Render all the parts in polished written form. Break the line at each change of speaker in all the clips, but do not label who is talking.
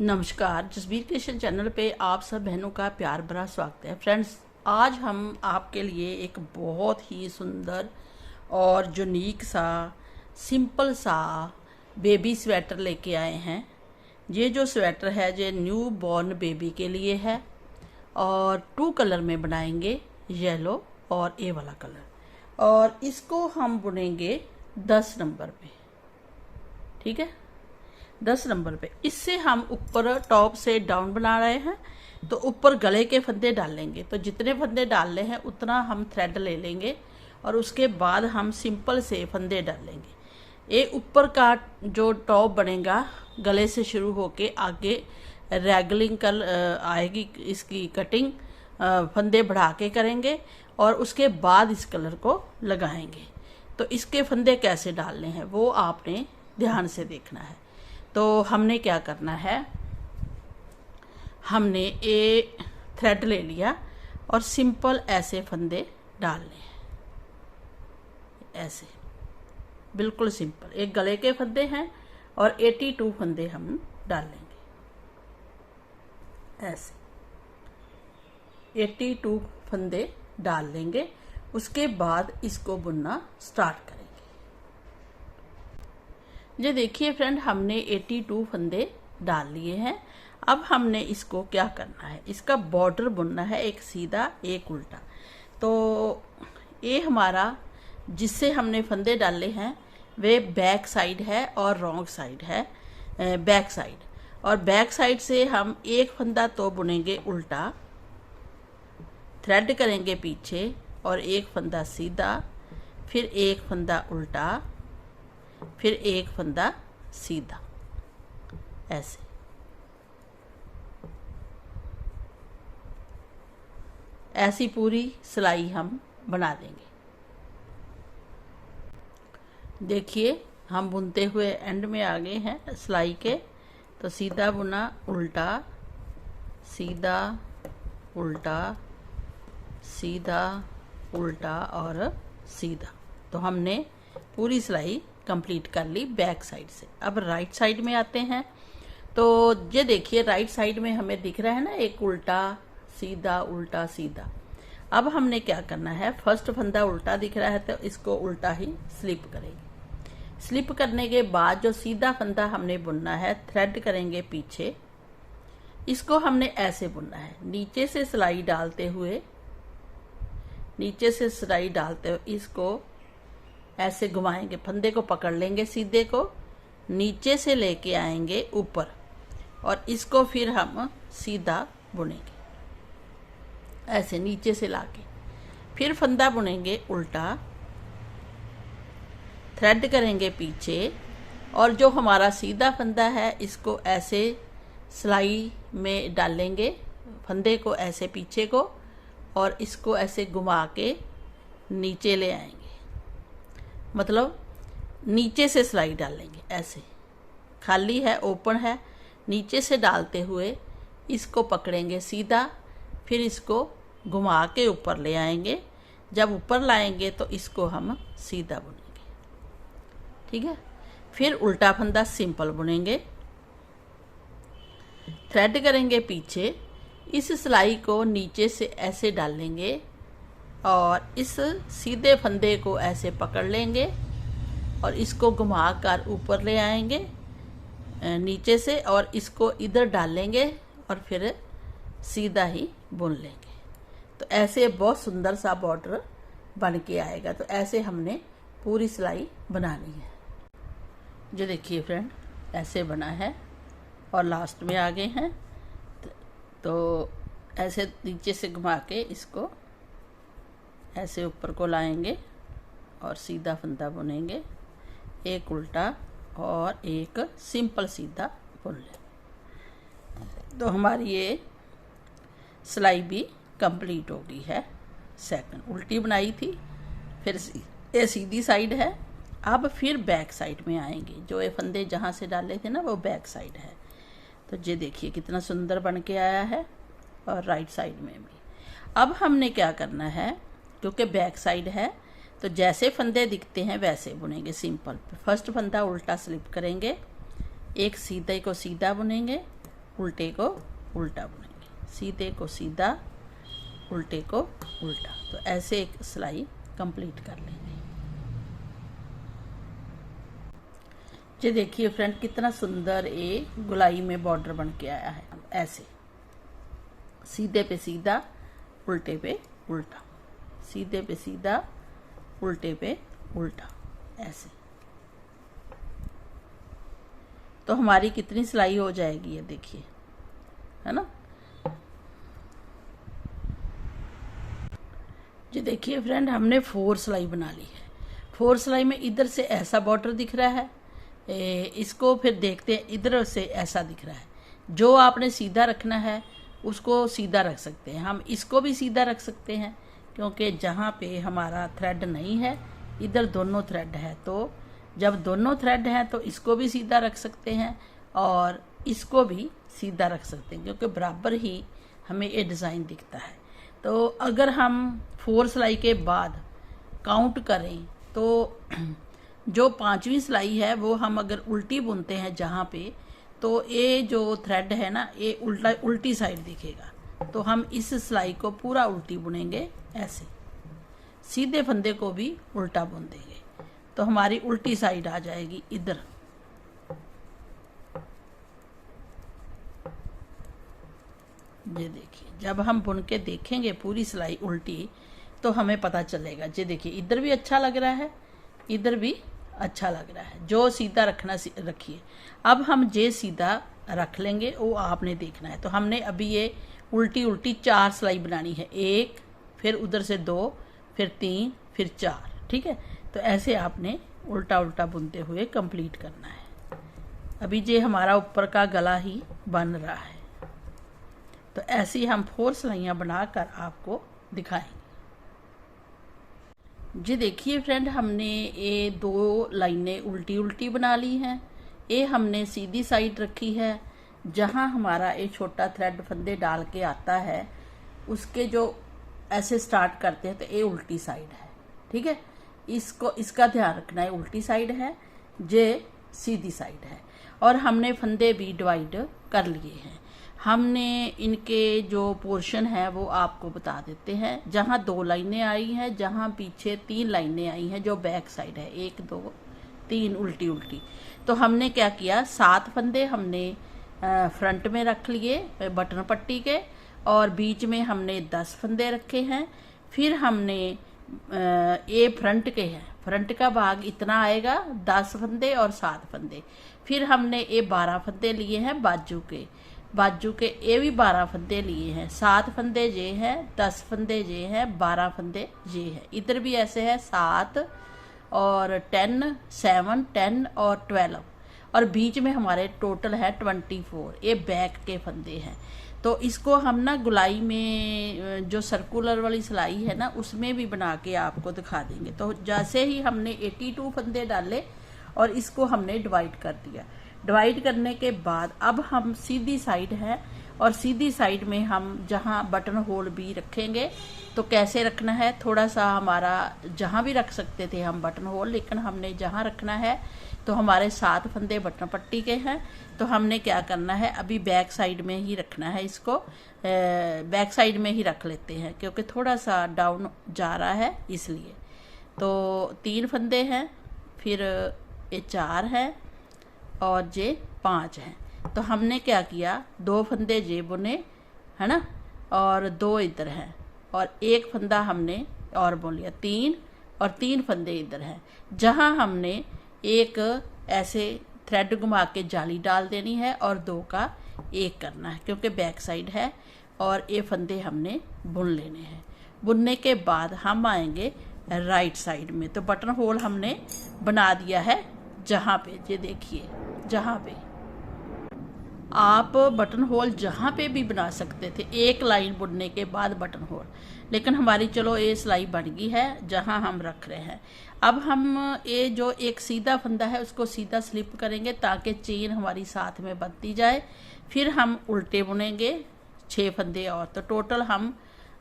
नमस्कार, Jasbir creation channel पे आप सब बहनों का प्यार भरा स्वागत है। फ्रेंड्स, आज हम आपके लिए एक बहुत ही सुंदर और यूनिक सा सिंपल सा बेबी स्वेटर लेके आए हैं। ये जो स्वेटर है ये न्यू बॉर्न बेबी के लिए है और 2 कलर में बनाएंगे, येलो और ये वाला कलर। और इसको हम बुनेंगे 10 नंबर पे, ठीक है, 10 नंबर पे। इससे हम ऊपर टॉप से डाउन बना रहे हैं, तो ऊपर गले के फंदे डालेंगे। तो जितने फंदे डालने हैं उतना हम थ्रेड ले लेंगे और उसके बाद हम सिंपल से फंदे डालेंगे। ये ऊपर का जो टॉप बनेगा गले से शुरू होके आगे रैगलिंग कर आएगी, इसकी कटिंग फंदे बढ़ा के करेंगे और उसके बाद इस कलर को लगाएंगे। तो इसके फंदे कैसे डालने हैं वो आपने ध्यान से देखना है। तो हमने क्या करना है, हमने ये थ्रेड ले लिया और सिंपल ऐसे फंदे डालने हैं, ऐसे बिल्कुल सिंपल। एक गले के फंदे हैं और 82 फंदे हम डालेंगे, ऐसे 82 फंदे डाल लेंगे। उसके बाद इसको बुनना स्टार्ट करेंगे। ये देखिए फ्रेंड, हमने 82 फंदे डाल लिए हैं। अब हमने इसको क्या करना है, इसका बॉर्डर बुनना है, एक सीधा एक उल्टा। तो ये हमारा जिससे हमने फंदे डाले हैं वे बैक साइड है और रॉन्ग साइड है, बैक साइड। और बैक साइड से हम एक फंदा तो बुनेंगे उल्टा, थ्रेड करेंगे पीछे और एक फंदा सीधा, फिर एक फंदा उल्टा, फिर एक फंदा सीधा, ऐसे। ऐसी पूरी सिलाई हम बना देंगे। देखिए हम बुनते हुए एंड में आ गए हैं सिलाई के। तो सीधा बुना, उल्टा, सीधा, उल्टा, सीधा, उल्टा और सीधा। तो हमने पूरी सिलाई कंप्लीट कर ली बैक साइड से। अब राइट साइड में आते हैं। तो ये देखिए राइट साइड में हमें दिख रहा है ना, एक उल्टा सीधा उल्टा सीधा। अब हमने क्या करना है, फर्स्ट फंदा उल्टा दिख रहा है तो इसको उल्टा ही स्लिप करेंगे। स्लिप करने के बाद जो सीधा फंदा हमने बुनना है, थ्रेड करेंगे पीछे। इसको हमने ऐसे बुनना है, नीचे से सिलाई डालते हुए, नीचे से सिलाई डालते हुए इसको ऐसे घुमाएंगे, फंदे को पकड़ लेंगे, सीधे को नीचे से लेके आएंगे ऊपर और इसको फिर हम सीधा बुनेंगे, ऐसे नीचे से लाके। फिर फंदा बुनेंगे उल्टा, थ्रेड करेंगे पीछे और जो हमारा सीधा फंदा है इसको ऐसे सिलाई में डालेंगे, फंदे को ऐसे पीछे को, और इसको ऐसे घुमा के नीचे ले आएंगे, मतलब नीचे से सिलाई डालेंगे, ऐसे खाली है, ओपन है, नीचे से डालते हुए इसको पकड़ेंगे सीधा, फिर इसको घुमा के ऊपर ले आएंगे। जब ऊपर लाएंगे तो इसको हम सीधा बुनेंगे, ठीक है। फिर उल्टा फंदा सिंपल बुनेंगे, थ्रेड करेंगे पीछे, इस सिलाई को नीचे से ऐसे डालेंगे और इस सीधे फंदे को ऐसे पकड़ लेंगे और इसको घुमा कर ऊपर ले आएंगे नीचे से, और इसको इधर डालेंगे और फिर सीधा ही बुन लेंगे। तो ऐसे बहुत सुंदर सा बॉर्डर बन के आएगा। तो ऐसे हमने पूरी सिलाई बनानी है। जो देखिए फ्रेंड, ऐसे बना है और लास्ट में आ गए हैं। तो ऐसे नीचे से घुमा के इसको ऐसे ऊपर को लाएंगे और सीधा फंदा बुनेंगे, एक उल्टा और एक सिंपल सीधा बुन लेंगे। तो हमारी ये सिलाई भी कंप्लीट हो गई है। सेकंड उल्टी बनाई थी, फिर ये सीधी साइड है। अब फिर बैक साइड में आएंगे, जो ये फंदे जहाँ से डाले थे ना वो बैक साइड है। तो ये देखिए कितना सुंदर बन के आया है, और राइट साइड में भी। अब हमने क्या करना है, क्योंकि बैक साइड है तो जैसे फंदे दिखते हैं वैसे बुनेंगे सिंपल। फर्स्ट फंदा उल्टा स्लिप करेंगे, एक सीधे को सीधा बुनेंगे उल्टे को उल्टा बुनेंगे, सीधे को सीधा, उल्टे को उल्टा। तो ऐसे एक सिलाई कंप्लीट कर लेंगे। ये देखिए फ्रेंड कितना सुंदर ये गुलाई में बॉर्डर बन के आया है। ऐसे सीधे पे सीधा, उल्टे पे उल्टा, सीधे पे सीधा, उल्टे पे उल्टा, ऐसे। तो हमारी कितनी सिलाई हो जाएगी ये देखिए, है ना। ये देखिए फ्रेंड हमने 4 सिलाई बना ली है। 4 सिलाई में इधर से ऐसा बॉर्डर दिख रहा है, इसको फिर देखते हैं इधर से ऐसा दिख रहा है। जो आपने सीधा रखना है उसको सीधा रख सकते हैं, हम इसको भी सीधा रख सकते हैं क्योंकि जहाँ पे हमारा थ्रेड नहीं है इधर दोनों थ्रेड है। तो जब दोनों थ्रेड हैं तो इसको भी सीधा रख सकते हैं और इसको भी सीधा रख सकते हैं क्योंकि बराबर ही हमें ये डिज़ाइन दिखता है। तो अगर हम 4 सिलाई के बाद काउंट करें तो जो 5वीं सिलाई है वो हम अगर उल्टी बुनते हैं जहाँ पे, तो ये जो थ्रेड है ना ये उल्टी साइड दिखेगा। तो हम इस सिलाई को पूरा उल्टी बुनेंगे, ऐसे सीधे फंदे को भी उल्टा बुन देंगे तो हमारी उल्टी साइड आ जाएगी इधर। ये देखिए जब हम बुन के देखेंगे पूरी सिलाई उल्टी तो हमें पता चलेगा। ये देखिए इधर भी अच्छा लग रहा है, इधर भी अच्छा लग रहा है। जो सीधा रखना रखिए। अब हम जे सीधा रख लेंगे वो आपने देखना है। तो हमने अभी ये उल्टी उल्टी 4 सिलाई बनानी है, 1 फिर उधर से 2 फिर 3 फिर 4, ठीक है। तो ऐसे आपने उल्टा उल्टा बुनते हुए कंप्लीट करना है। अभी ये हमारा ऊपर का गला ही बन रहा है। तो ऐसे ही हम 4 सिलाइयाँ बनाकर आपको दिखाएंगे। जी देखिए फ्रेंड हमने ये 2 लाइनें उल्टी उल्टी बना ली हैं। ये हमने सीधी साइड रखी है। जहाँ हमारा ये छोटा थ्रेड फंदे डाल के आता है उसके जो ऐसे स्टार्ट करते हैं तो ये उल्टी साइड है, ठीक है। इसका ध्यान रखना है, उल्टी साइड है, ये सीधी साइड है। और हमने फंदे भी डिवाइड कर लिए हैं। हमने इनके जो पोर्शन है वो आपको बता देते हैं। जहाँ 2 लाइनें आई हैं, जहाँ पीछे 3 लाइनें आई हैं जो बैक साइड है, 1 2 3 उल्टी उल्टी। तो हमने क्या किया, 7 फंदे हमने फ्रंट में रख लिए बटन पट्टी के और बीच में हमने 10 फंदे रखे हैं। फिर हमने ये फ्रंट के हैं, फ्रंट का भाग इतना आएगा 10 फंदे और 7 फंदे। फिर हमने ये 12 फंदे लिए हैं बाजू के ये भी 12 फंदे लिए हैं। 7 फंदे ये हैं, 10 फंदे ये हैं, 12 फंदे ये हैं। इधर भी ऐसे है 7 और 10 7 10 और 12 और बीच में हमारे टोटल है 24। ये बैक के फंदे हैं। तो इसको हम ना गुलाई में जो सर्कुलर वाली सिलाई है ना उसमें भी बना के आपको दिखा देंगे। तो जैसे ही हमने 82 फंदे डाले और इसको हमने डिवाइड कर दिया। डिवाइड करने के बाद अब हम सीधी साइड है और सीधी साइड में हम जहाँ बटन होल भी रखेंगे। तो कैसे रखना है, थोड़ा सा हमारा जहाँ भी रख सकते थे हम बटन होल, लेकिन हमने जहाँ रखना है तो हमारे 7 फंदे बटन पट्टी के हैं। तो हमने क्या करना है, अभी बैक साइड में ही रखना है इसको, बैक साइड में ही रख लेते हैं क्योंकि थोड़ा सा डाउन जा रहा है इसलिए। तो 3 फंदे हैं, फिर ये 4 है और ये 5 हैं। तो हमने क्या किया, 2 फंदे जे बुने है ना और 2 इधर हैं और 1 फंदा हमने और बुन लिया, 3 और 3 फंदे इधर हैं। जहाँ हमने एक ऐसे थ्रेड घुमा के जाली डाल देनी है और 2 का 1 करना है क्योंकि बैक साइड है और ये फंदे हमने बुन लेने हैं। बुनने के बाद हम आएंगे राइट साइड में। तो बटन होल हमने बना दिया है जहाँ पे, ये देखिए जहाँ पे आप बटन होल जहाँ पे भी बना सकते थे एक लाइन बुनने के बाद बटन होल, लेकिन हमारी चलो ये सिलाई बन गई है जहाँ हम रख रहे हैं। अब हम ये जो एक सीधा फंदा है उसको सीधा स्लिप करेंगे ताकि चेन हमारी साथ में बनती जाए। फिर हम उल्टे बुनेंगे 6 फंदे और। तो टोटल हम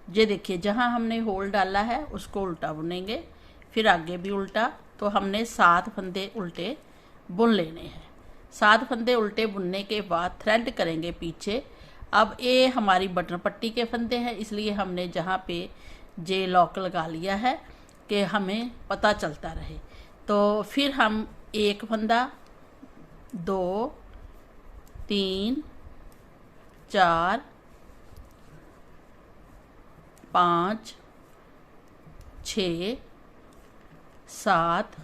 ये देखिए जहाँ हमने होल डाला है उसको उल्टा बुनेंगे, फिर आगे भी उल्टा। तो हमने 7 फंदे उल्टे बुन लेने हैं। 7 फंदे उल्टे बुनने के बाद थ्रेड करेंगे पीछे। अब ये हमारी बटन पट्टी के फंदे हैं, इसलिए हमने जहाँ पे जे लॉक लगा लिया है कि हमें पता चलता रहे। तो फिर हम 1 फंदा, 2, 3, 4, 5, 6, 7,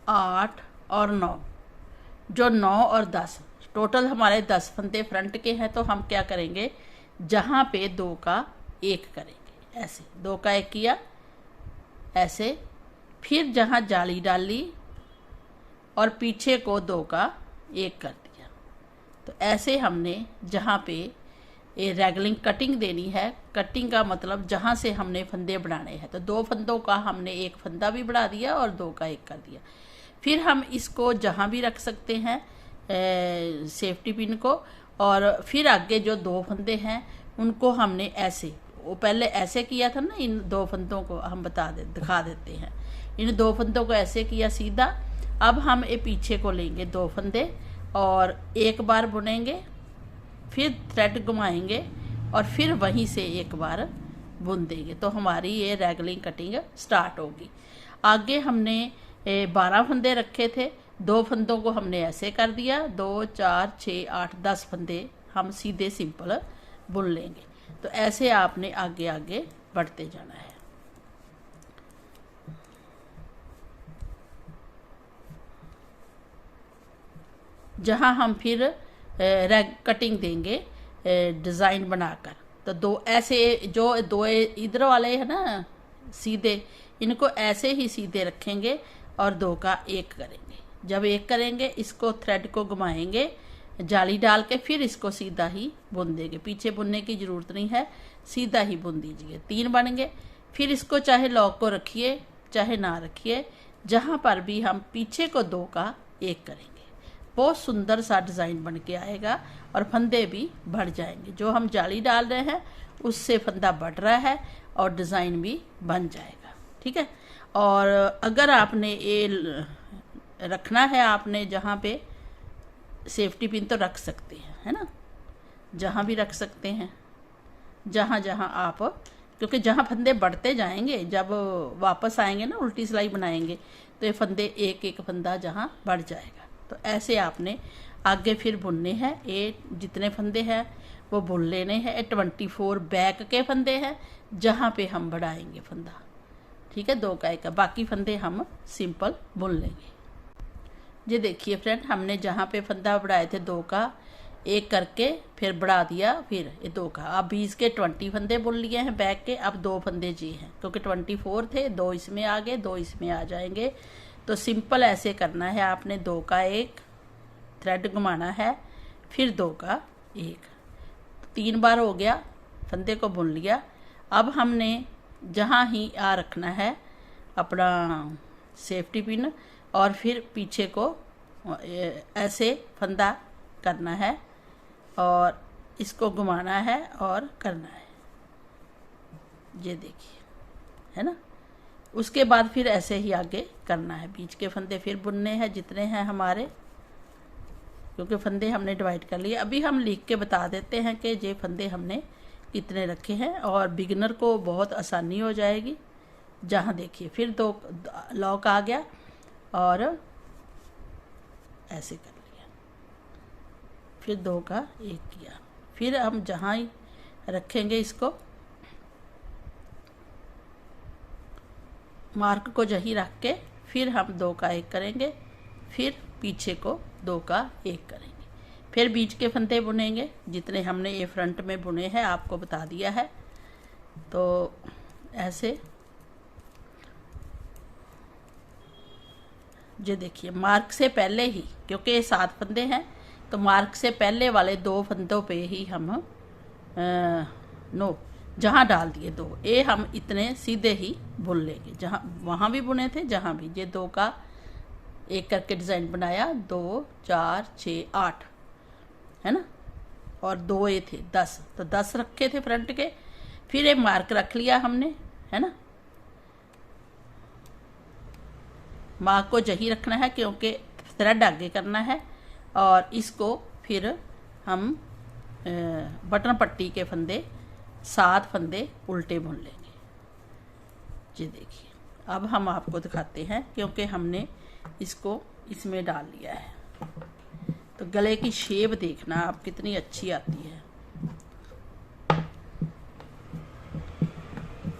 8 और 9, जो 9 और 10 टोटल हमारे 10 फंदे फ्रंट के हैं। तो हम क्या करेंगे, जहाँ पे 2 का 1 करेंगे, ऐसे 2 का 1 किया ऐसे, फिर जहाँ जाली डाली और पीछे को 2 का 1 कर दिया। तो ऐसे हमने जहाँ पे ये रैगलिंग कटिंग देनी है, कटिंग का मतलब जहाँ से हमने फंदे बनाने हैं, तो 2 फंदों का हमने 1 फंदा भी बढ़ा दिया और 2 का 1 कर दिया। फिर हम इसको जहाँ भी रख सकते हैं सेफ्टी पिन को, और फिर आगे जो 2 फंदे हैं उनको हमने ऐसे, वो पहले ऐसे किया था ना, इन 2 फंदों को हम दिखा देते हैं। इन 2 फंदों को ऐसे किया सीधा। अब हम ये पीछे को लेंगे 2 फंदे और एक बार बुनेंगे, फिर थ्रेड घुमाएंगे और फिर वहीं से एक बार बुन देंगे। तो हमारी ये रैगलिंग कटिंग स्टार्ट होगी। आगे हमने 12 फंदे रखे थे, 2 फंदों को हमने ऐसे कर दिया, 2, 4, 6, 8, 10 फंदे हम सीधे सिंपल बुन लेंगे। तो ऐसे आपने आगे आगे बढ़ते जाना है। जहाँ हम फिर कटिंग देंगे डिज़ाइन बनाकर, तो 2 ऐसे, जो 2 इधर वाले हैं ना सीधे, इनको ऐसे ही सीधे रखेंगे और 2 का 1 करेंगे। जब 1 करेंगे इसको थ्रेड को घुमाएंगे जाली डाल के, फिर इसको सीधा ही बुन देंगे। पीछे बुनने की ज़रूरत नहीं है, सीधा ही बुन दीजिए। 3 बन गए। फिर इसको चाहे लॉक को रखिए चाहे ना रखिए, जहाँ पर भी हम पीछे को 2 का 1 करेंगे, बहुत सुंदर सा डिज़ाइन बन के आएगा और फंदे भी बढ़ जाएंगे। जो हम जाली डाल रहे हैं उससे फंदा बढ़ रहा है और डिज़ाइन भी बन जाएगा। ठीक है। और अगर आपने ये रखना है, आपने जहाँ पे सेफ्टी पिन तो रख सकते हैं, है ना, जहाँ भी रख सकते हैं, जहाँ जहाँ आप, क्योंकि जहाँ फंदे बढ़ते जाएंगे, जब वापस आएंगे ना उल्टी सिलाई बनाएंगे, तो ये फंदे एक एक फंदा जहाँ बढ़ जाएगा। तो ऐसे आपने आगे फिर बुनने हैं। ये जितने फंदे हैं वो बुन लेने हैं। 24 बैक के फंदे हैं जहाँ पे हम बढ़ाएंगे फंदा। ठीक है, 2 का 1 का, बाकी फंदे हम सिंपल बुन लेंगे। ये देखिए फ्रेंड, हमने जहाँ पे फंदा बढ़ाए थे 2 का 1 करके फिर बढ़ा दिया, फिर ये 2 का, अब 20 के 20 फंदे बुन लिए हैं बैक के। अब 2 फंदे जी हैं, क्योंकि 24 थे, 2 इसमें आ गए, 2 इसमें आ जाएंगे। तो सिंपल ऐसे करना है आपने, 2 का 1 थ्रेड घुमाना है, फिर 2 का 1, 3 बार हो गया, फंदे को बुन लिया। अब हमने जहाँ ही आ रखना है अपना सेफ्टी पिन और फिर पीछे को ऐसे फंदा करना है और इसको घुमाना है और करना है। ये देखिए, है ना। उसके बाद फिर ऐसे ही आगे करना है। बीच के फंदे फिर बुनने हैं जितने हैं हमारे, क्योंकि फंदे हमने डिवाइड कर लिए। अभी हम लिख के बता देते हैं कि ये फंदे हमने कितने रखे हैं, और बिगिनर को बहुत आसानी हो जाएगी। जहाँ देखिए फिर 2 लॉक आ गया और ऐसे कर लिया, फिर 2 का 1 किया, फिर हम जहाँ ही रखेंगे इसको मार्क को जही रख के, फिर हम 2 का 1 करेंगे, फिर पीछे को 2 का 1 करेंगे, फिर बीच के फंदे बुनेंगे जितने हमने ये फ्रंट में बुने हैं, आपको बता दिया है। तो ऐसे ये देखिए, मार्क से पहले ही, क्योंकि ये 7 फंदे हैं, तो मार्क से पहले वाले 2 फंदों पे ही हम जहाँ डाल दिए 2, ये हम इतने सीधे ही बुन लेंगे। जहाँ वहाँ भी बुने थे, जहाँ भी ये 2 का 1 करके डिज़ाइन बनाया, 2, 4, 6, 8, है ना, और 2 ये थे 10, तो 10 रखे थे फ्रंट के। फिर ये मार्क रख लिया हमने, है ना। मार्क को जही रखना है, क्योंकि थ्रेड आगे करना है और इसको फिर हम बटन पट्टी के फंदे 7 फंदे उल्टे बुन लेंगे। जी देखिए, अब हम आपको दिखाते हैं क्योंकि हमने इसको इसमें डाल लिया है, तो गले की शेप देखना आप कितनी अच्छी आती है।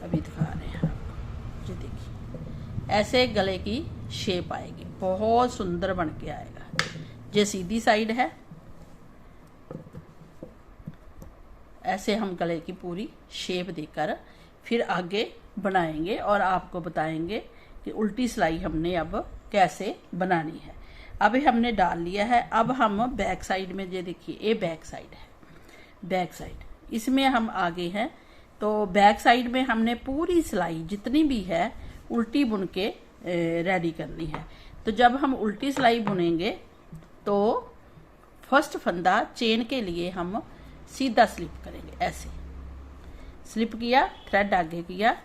अभी दिखा रहे हैं आपको, जी देखिए ऐसे गले की शेप आएगी, बहुत सुंदर बन के आएगा। ये सीधी साइड है, ऐसे हम गले की पूरी शेप देकर फिर आगे बनाएंगे और आपको बताएंगे कि उल्टी सिलाई हमने अब कैसे बनानी है। अभी हमने डाल लिया है, अब हम बैक साइड में, ये देखिए ये बैक साइड है, बैक साइड इसमें हम आगे हैं, तो बैक साइड में हमने पूरी सिलाई जितनी भी है उल्टी बुन के रेडी करनी है। तो जब हम उल्टी सिलाई बुनेंगे तो फर्स्ट फंदा चेन के लिए हम सीधा स्लिप करेंगे, ऐसे स्लिप किया, थ्रेड आगे किया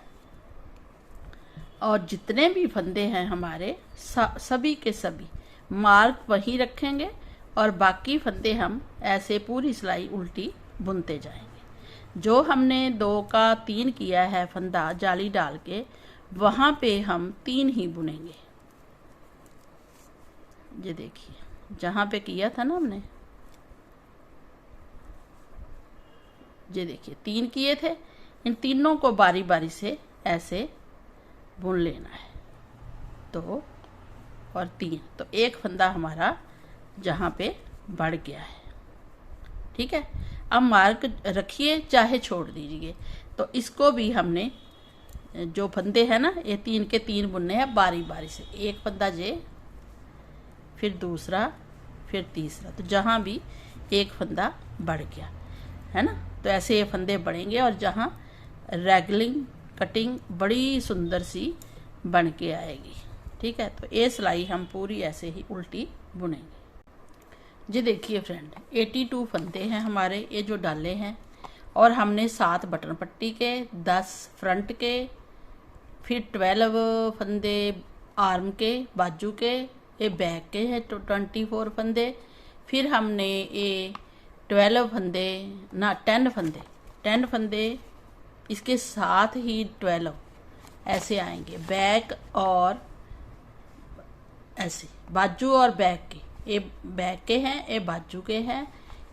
और जितने भी फंदे हैं हमारे सभी के सभी मार्क वही रखेंगे और बाकी फंदे हम ऐसे पूरी सिलाई उल्टी बुनते जाएंगे। जो हमने 2 का 3 किया है फंदा जाली डाल के, वहां पे हम 3 ही बुनेंगे। ये देखिए जहां पे किया था ना हमने, ये देखिए 3 किए थे, इन तीनों को बारी बारी से ऐसे बुन लेना है। 2 और 3, तो एक फंदा हमारा जहाँ पे बढ़ गया है। ठीक है, अब मार्क रखिए चाहे छोड़ दीजिए। तो इसको भी हमने जो फंदे हैं ना, ये 3 के 3 बुनने हैं बारी बारी से, एक फंदा ये, फिर दूसरा, फिर तीसरा, तो जहाँ भी एक फंदा बढ़ गया है ना, तो ऐसे ये फंदे बढ़ेंगे और जहाँ रैगलिंग कटिंग बड़ी सुंदर सी बन के आएगी। ठीक है, तो ये सिलाई हम पूरी ऐसे ही उल्टी बुनेंगे। जी देखिए फ्रेंड, 82 फंदे हैं हमारे ये जो डाले हैं और हमने 7 बटन पट्टी के, 10 फ्रंट के, फिर 12 फंदे आर्म के बाजू के, ये बैक के हैं 24 फंदे, फिर हमने ये 12 फंदे ना 10 फंदे इसके साथ ही 12 ऐसे आएंगे बैक और ऐसे बाजू और बैक के, ये बैक के हैं, ये बाजू के हैं,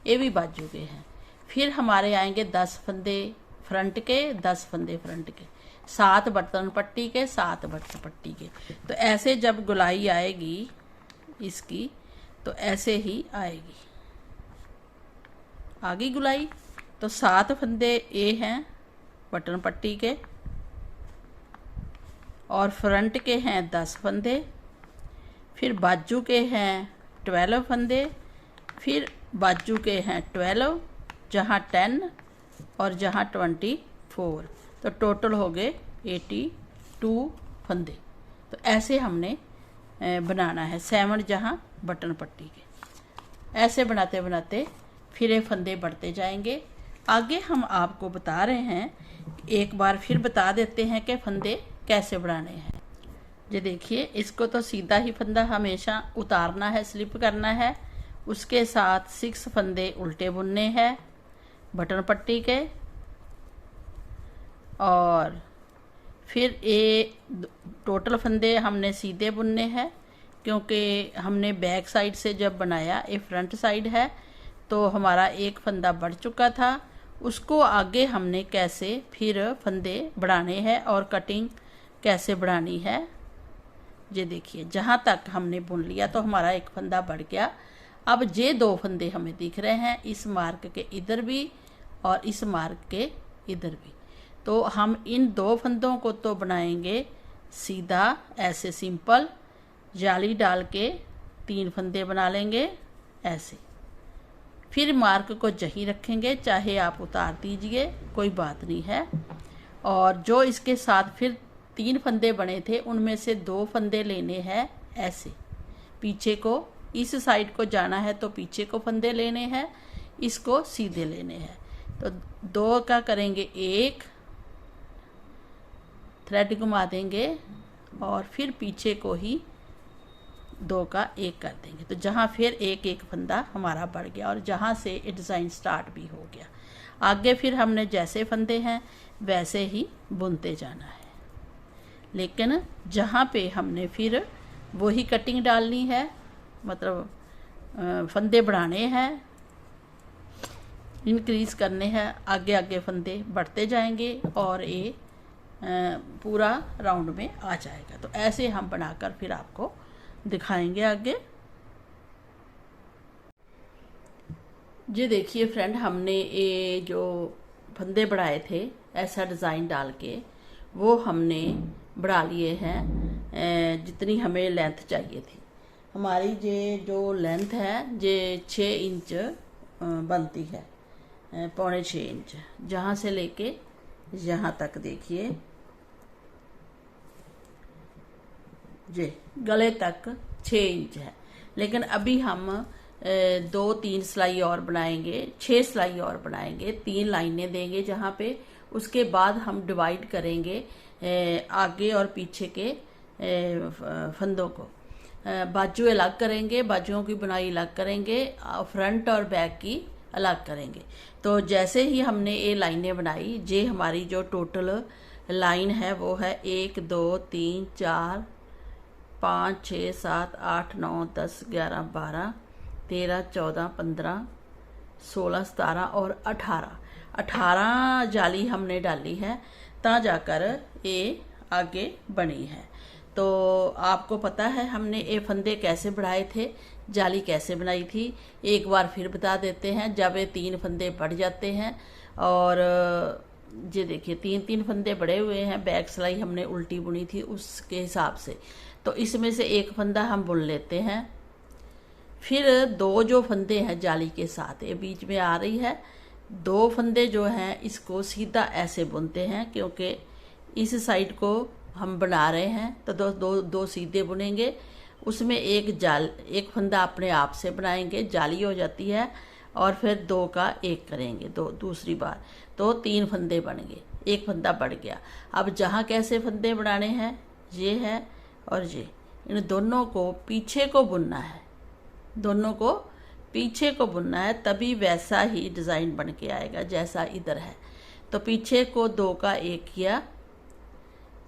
ये भी बाजू के हैं। फिर हमारे आएंगे 10 फंदे फ्रंट के, 10 फंदे फ्रंट के, 7 बटन पट्टी के, 7 बटन पट्टी के। तो ऐसे जब गुलाई आएगी इसकी तो ऐसे ही आएगी आगे गुलाई। तो 7 फंदे ये हैं बटन पट्टी के और फ्रंट के हैं 10 फंदे, फिर बाजू के हैं 12 फंदे, फिर बाजू के हैं 12, जहाँ 10 और जहाँ 24, तो टोटल हो गए 82 फंदे। तो ऐसे हमने बनाना है 7 जहाँ बटन पट्टी के। ऐसे बनाते बनाते फिर ये फंदे बढ़ते जाएंगे। आगे हम आपको बता रहे हैं, एक बार फिर बता देते हैं कि फंदे कैसे बढ़ाने हैं। ये देखिए, इसको तो सीधा ही फंदा हमेशा उतारना है, स्लिप करना है, उसके साथ 6 फंदे उल्टे बुनने हैं बटन पट्टी के और फिर ये टोटल फंदे हमने सीधे बुनने हैं क्योंकि हमने बैक साइड से जब बनाया, ये फ्रंट साइड है तो हमारा एक फंदा बढ़ चुका था, उसको आगे हमने कैसे फिर फंदे बढ़ाने हैं और कटिंग कैसे बढ़ानी है। ये देखिए, जहाँ तक हमने बुन लिया तो हमारा एक फंदा बढ़ गया। अब ये 2 फंदे हमें दिख रहे हैं, इस मार्क के इधर भी और इस मार्क के इधर भी। तो हम इन 2 फंदों को तो बनाएंगे सीधा ऐसे सिंपल, जाली डाल के 3 फंदे बना लेंगे ऐसे, फिर मार्क को जही रखेंगे, चाहे आप उतार दीजिए कोई बात नहीं है। और जो इसके साथ फिर 3 फंदे बने थे उनमें से 2 फंदे लेने हैं ऐसे, पीछे को इस साइड को जाना है तो पीछे को फंदे लेने हैं, इसको सीधे लेने हैं। तो 2 का करेंगे 1, थ्रेड घुमा देंगे और फिर पीछे को ही 2 का 1 कर देंगे। तो जहाँ फिर एक एक फंदा हमारा बढ़ गया और जहाँ से ये डिज़ाइन स्टार्ट भी हो गया। आगे फिर हमने जैसे फंदे हैं वैसे ही बुनते जाना है, लेकिन जहाँ पे हमने फिर वही कटिंग डालनी है, मतलब फंदे बढ़ाने हैं, इंक्रीज करने हैं, आगे आगे फंदे बढ़ते जाएंगे और ये पूरा राउंड में आ जाएगा। तो ऐसे हम बनाकर फिर आपको दिखाएंगे आगे। ये देखिए फ्रेंड, हमने ये जो फंदे बढ़ाए थे ऐसा डिज़ाइन डाल के वो हमने बढ़ा लिए हैं जितनी हमें लेंथ चाहिए थी। हमारी ये जो लेंथ है ये 6 इंच बनती है, 6.25 इंच, जहाँ से लेके यहाँ तक देखिए ये गले तक 6 इंच है। लेकिन अभी हम 2-3 सिलाई और बनाएंगे, 6 सिलाई और बनाएंगे, 3 लाइनें देंगे जहाँ पे, उसके बाद हम डिवाइड करेंगे आगे और पीछे के फंदों को, बाजू अलग करेंगे, बाजुओं की बुनाई अलग करेंगे, फ्रंट और बैक की अलग करेंगे। तो जैसे ही हमने ये लाइनें बनाई, ये हमारी जो टोटल लाइन है वो है 1 2 3 4 5 6 7 8 9 10 11 12 13 14 15 16 17 और 18 जाली हमने डाली है, ता जाकर ये आगे बनी है। तो आपको पता है हमने ये फंदे कैसे बढ़ाए थे, जाली कैसे बनाई थी, एक बार फिर बता देते हैं। जब ये 3 फंदे बढ़ जाते हैं और ये देखिए 3 फंदे बढ़े हुए हैं, बैक सिलाई हमने उल्टी बुनी थी उसके हिसाब से, तो इसमें से एक फंदा हम बुन लेते हैं। फिर 2 जो फंदे हैं जाली के साथ ये बीच में आ रही है, 2 फंदे जो हैं इसको सीधा ऐसे बुनते हैं, क्योंकि इस साइड को हम बना रहे हैं तो दो सीधे बुनेंगे, उसमें एक फंदा अपने आप से बनाएंगे, जाली हो जाती है, और फिर 2 का 1 करेंगे दूसरी बार, तो 3 फंदे बन गए, एक फंदा बढ़ गया। अब जहाँ कैसे फंदे बनाने हैं, ये है और ये, इन दोनों को पीछे को बुनना है, दोनों को पीछे को बुनना है, तभी वैसा ही डिज़ाइन बन के आएगा जैसा इधर है। तो पीछे को 2 का 1 किया,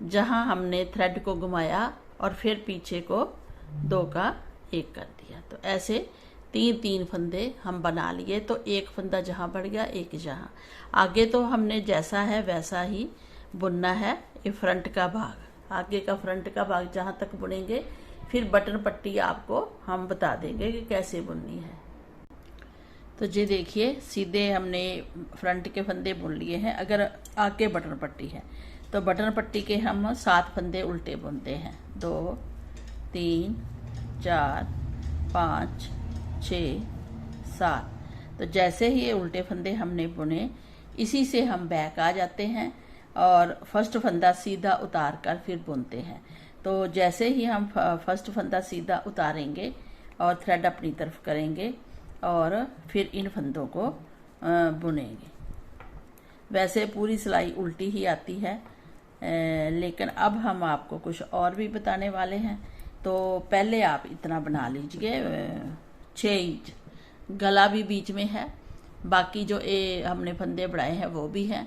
जहाँ हमने थ्रेड को घुमाया, और फिर पीछे को 2 का 1 कर दिया। तो ऐसे 3 फंदे हम बना लिए। तो एक फंदा जहाँ बढ़ गया, एक जहाँ। आगे तो हमने जैसा है वैसा ही बुनना है। ये फ्रंट का भाग, आगे का फ्रंट का भाग जहाँ तक बुनेंगे, फिर बटन पट्टी आपको हम बता देंगे कि कैसे बुननी है। तो ये देखिए सीधे हमने फ्रंट के फंदे बुन लिए हैं। अगर आगे बटन पट्टी है तो बटन पट्टी के हम 7 फंदे उल्टे बुनते हैं, 2 3 4 5 6 7। तो जैसे ही ये उल्टे फंदे हमने बुने, इसी से हम बैक आ जाते हैं और फर्स्ट फंदा सीधा उतार कर फिर बुनते हैं। तो जैसे ही हम फर्स्ट फंदा सीधा उतारेंगे और थ्रेड अपनी तरफ करेंगे और फिर इन फंदों को बुनेंगे। वैसे पूरी सिलाई उल्टी ही आती है, लेकिन अब हम आपको कुछ और भी बताने वाले हैं। तो पहले आप इतना बना लीजिए, 6 इंच गला भी बीच में है, बाकी जो ये हमने फंदे बढ़ाए हैं वो भी हैं।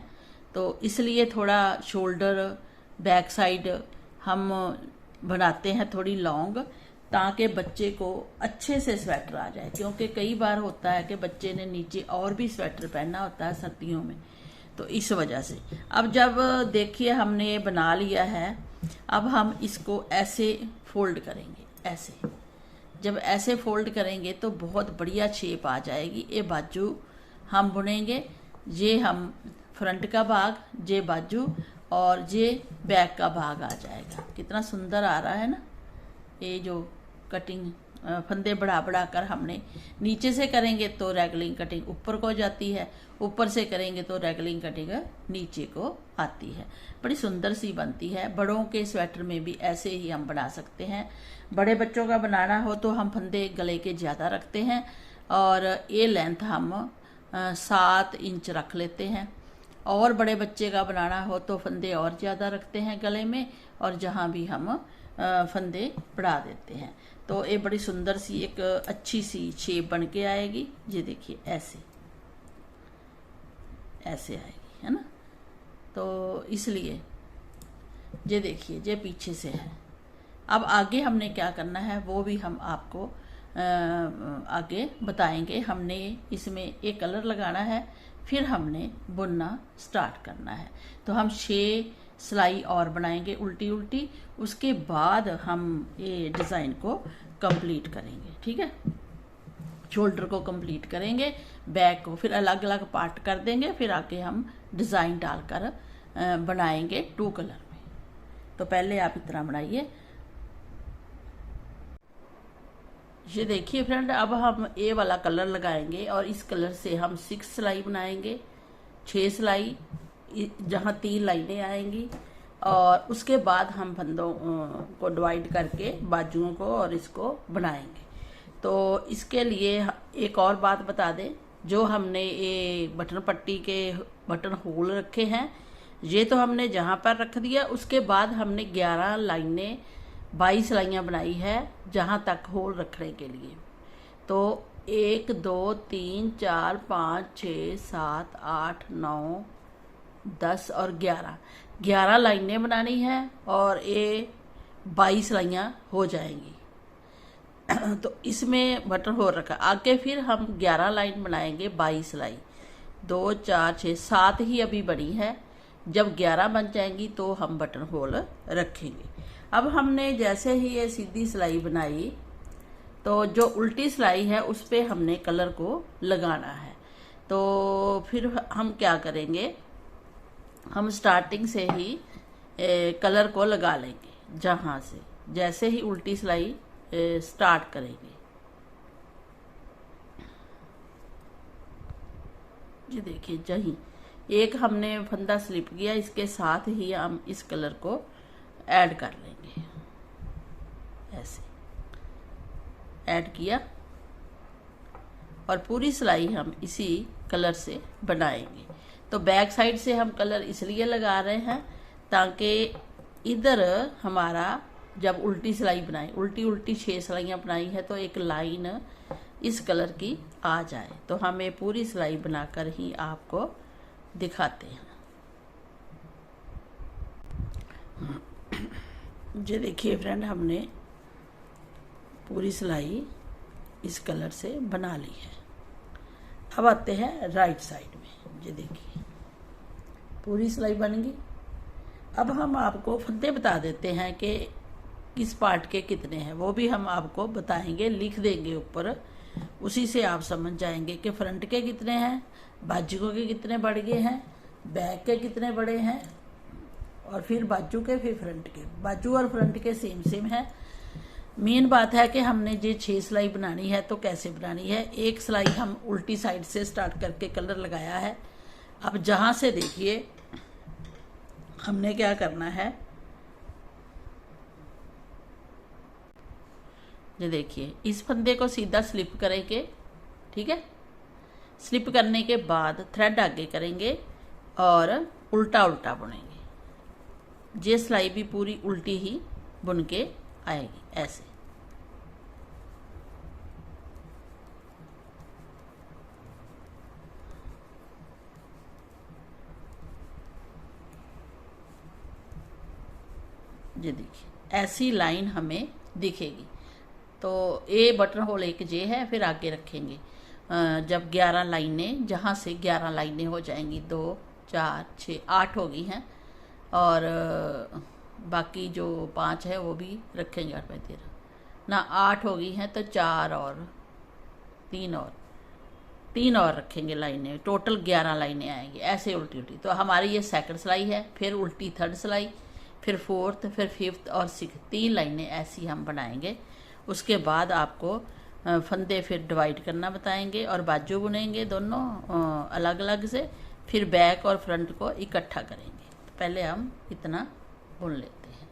तो इसलिए थोड़ा शोल्डर बैक साइड हम बनाते हैं थोड़ी लॉन्ग, ताकि बच्चे को अच्छे से स्वेटर आ जाए। क्योंकि कई बार होता है कि बच्चे ने नीचे और भी स्वेटर पहनना होता है सर्दियों में, तो इस वजह से। अब जब देखिए हमने ये बना लिया है, अब हम इसको ऐसे फोल्ड करेंगे। ऐसे जब ऐसे फोल्ड करेंगे तो बहुत बढ़िया शेप आ जाएगी। ये बाजू हम बुनेंगे, ये हम फ्रंट का भाग, ये बाजू, और ये बैक का भाग आ जाएगा। कितना सुंदर आ रहा है ना। ये जो कटिंग फंदे बढ़ा बढ़ा कर हमने नीचे से करेंगे तो रेगलिंग कटिंग ऊपर को जाती है, ऊपर से करेंगे तो रेगलिंग कटिंग नीचे को आती है। बड़ी सुंदर सी बनती है। बड़ों के स्वेटर में भी ऐसे ही हम बना सकते हैं। बड़े बच्चों का बनाना हो तो हम फंदे गले के ज़्यादा रखते हैं, और ये लेंथ हम 7 इंच रख लेते हैं। और बड़े बच्चे का बनाना हो तो फंदे और ज़्यादा रखते हैं गले में, और जहाँ भी हम फंदे बढ़ा देते हैं। तो ये बड़ी सुंदर सी एक अच्छी सी शेप बन के आएगी। ये देखिए ऐसे ऐसे आएगी, है ना। तो इसलिए ये देखिए ये पीछे से है। अब आगे हमने क्या करना है वो भी हम आपको आगे बताएंगे। हमने इसमें एक कलर लगाना है, फिर हमने बुनना स्टार्ट करना है। तो हम 6 सिलाई और बनाएंगे उल्टी उल्टी, उसके बाद हम ये डिज़ाइन को कंप्लीट करेंगे। ठीक है, शोल्डर को कंप्लीट करेंगे, बैक को फिर अलग अलग पार्ट कर देंगे, फिर आगे हम डिज़ाइन डालकर बनाएंगे 2 कलर में। तो पहले आप इतना बनाइए। ये देखिए फ्रेंड, अब हम ए वाला कलर लगाएंगे और इस कलर से हम 6 सिलाई बनाएंगे, 6 सिलाई जहाँ 3 लाइनें आएंगी, और उसके बाद हम फंदों को डिवाइड करके बाजुओं को और इसको बनाएंगे। तो इसके लिए एक और बात बता दें, जो हमने ये बटन पट्टी के बटन होल रखे हैं, ये तो हमने जहाँ पर रख दिया, उसके बाद हमने 11 लाइनें 22 सिलाइयाँ बनाई है जहाँ तक होल रखने के लिए। तो 1 2 3 4 5 6 7 8 9 10 और 11 लाइनें बनानी है और ये 22 सिलाइयाँ हो जाएंगी। तो इसमें बटन होल रखा, आगे फिर हम 11 लाइन बनाएंगे 22 सिलाई, 2 4 6 7 ही अभी बनी है। जब 11 बन जाएंगी तो हम बटन होल रखेंगे। अब हमने जैसे ही ये सीधी सिलाई बनाई, तो जो उल्टी सिलाई है उस पे हमने कलर को लगाना है। तो फिर हम क्या करेंगे, हम स्टार्टिंग से ही कलर को लगा लेंगे। जहाँ से जैसे ही उल्टी सिलाई स्टार्ट करेंगे, ये देखिए जहीं एक हमने फंदा स्लिप किया, इसके साथ ही हम इस कलर को ऐड कर लेंगे। ऐसे ऐड किया और पूरी सिलाई हम इसी कलर से बनाएंगे। तो बैक साइड से हम कलर इसलिए लगा रहे हैं ताकि इधर हमारा जब उल्टी सिलाई बनाई, उल्टी उल्टी 6 सिलाइयाँ बनाई है, तो एक लाइन इस कलर की आ जाए। तो हमें पूरी सिलाई बनाकर ही आपको दिखाते हैं। ये देखिए फ्रेंड, हमने पूरी सिलाई इस कलर से बना ली है। अब आते हैं राइट साइड में। ये देखिए पूरी सिलाई बन गई। अब हम आपको फंदे बता देते हैं कि किस पार्ट के कितने हैं, वो भी हम आपको बताएंगे, लिख देंगे ऊपर। उसी से आप समझ जाएंगे कि फ्रंट के कितने हैं, बाजुओं के कितने बढ़ गए हैं, बैक के कितने बड़े हैं, और फिर बाजू के, फिर फ्रंट के। बाजू और फ्रंट के सेम सेम है। मेन बात है कि हमने ये 6 सिलाई बनानी है, तो कैसे बनानी है। एक सिलाई हम उल्टी साइड से स्टार्ट करके कलर लगाया है। अब जहाँ से देखिए हमने क्या करना है, ये देखिए इस फंदे को सीधा स्लिप करेंगे। ठीक है, स्लिप करने के बाद थ्रेड आगे करेंगे और उल्टा उल्टा बुनेंगे। ये सिलाई भी पूरी उल्टी ही बुन के आएगी ऐसे। ये देखिए ऐसी लाइन हमें दिखेगी। तो ए बटन होल एक जे है, फिर आगे रखेंगे। जब 11 लाइनें, जहाँ से 11 लाइनें हो जाएंगी, 2 4 6 8 हो गई हैं, और बाकी जो 5 है वो भी रखेंगे। 8 5 13 ना 8 हो गई हैं, तो 4 और 3 और रखेंगे लाइनें। टोटल 11 लाइनें आएंगी ऐसे उल्टी उल्टी। तो हमारी ये सेकंड सिलाई है, फिर उल्टी थर्ड सिलाई, फिर फोर्थ, फिर फिफ्थ और सिक्स, 3 लाइनें ऐसी हम बनाएंगे। उसके बाद आपको फंदे फिर डिवाइड करना बताएंगे और बाजू बुनेंगे दोनों अलग अलग से, फिर बैक और फ्रंट को इकट्ठा करेंगे। तो पहले हम इतना बुन लेते हैं।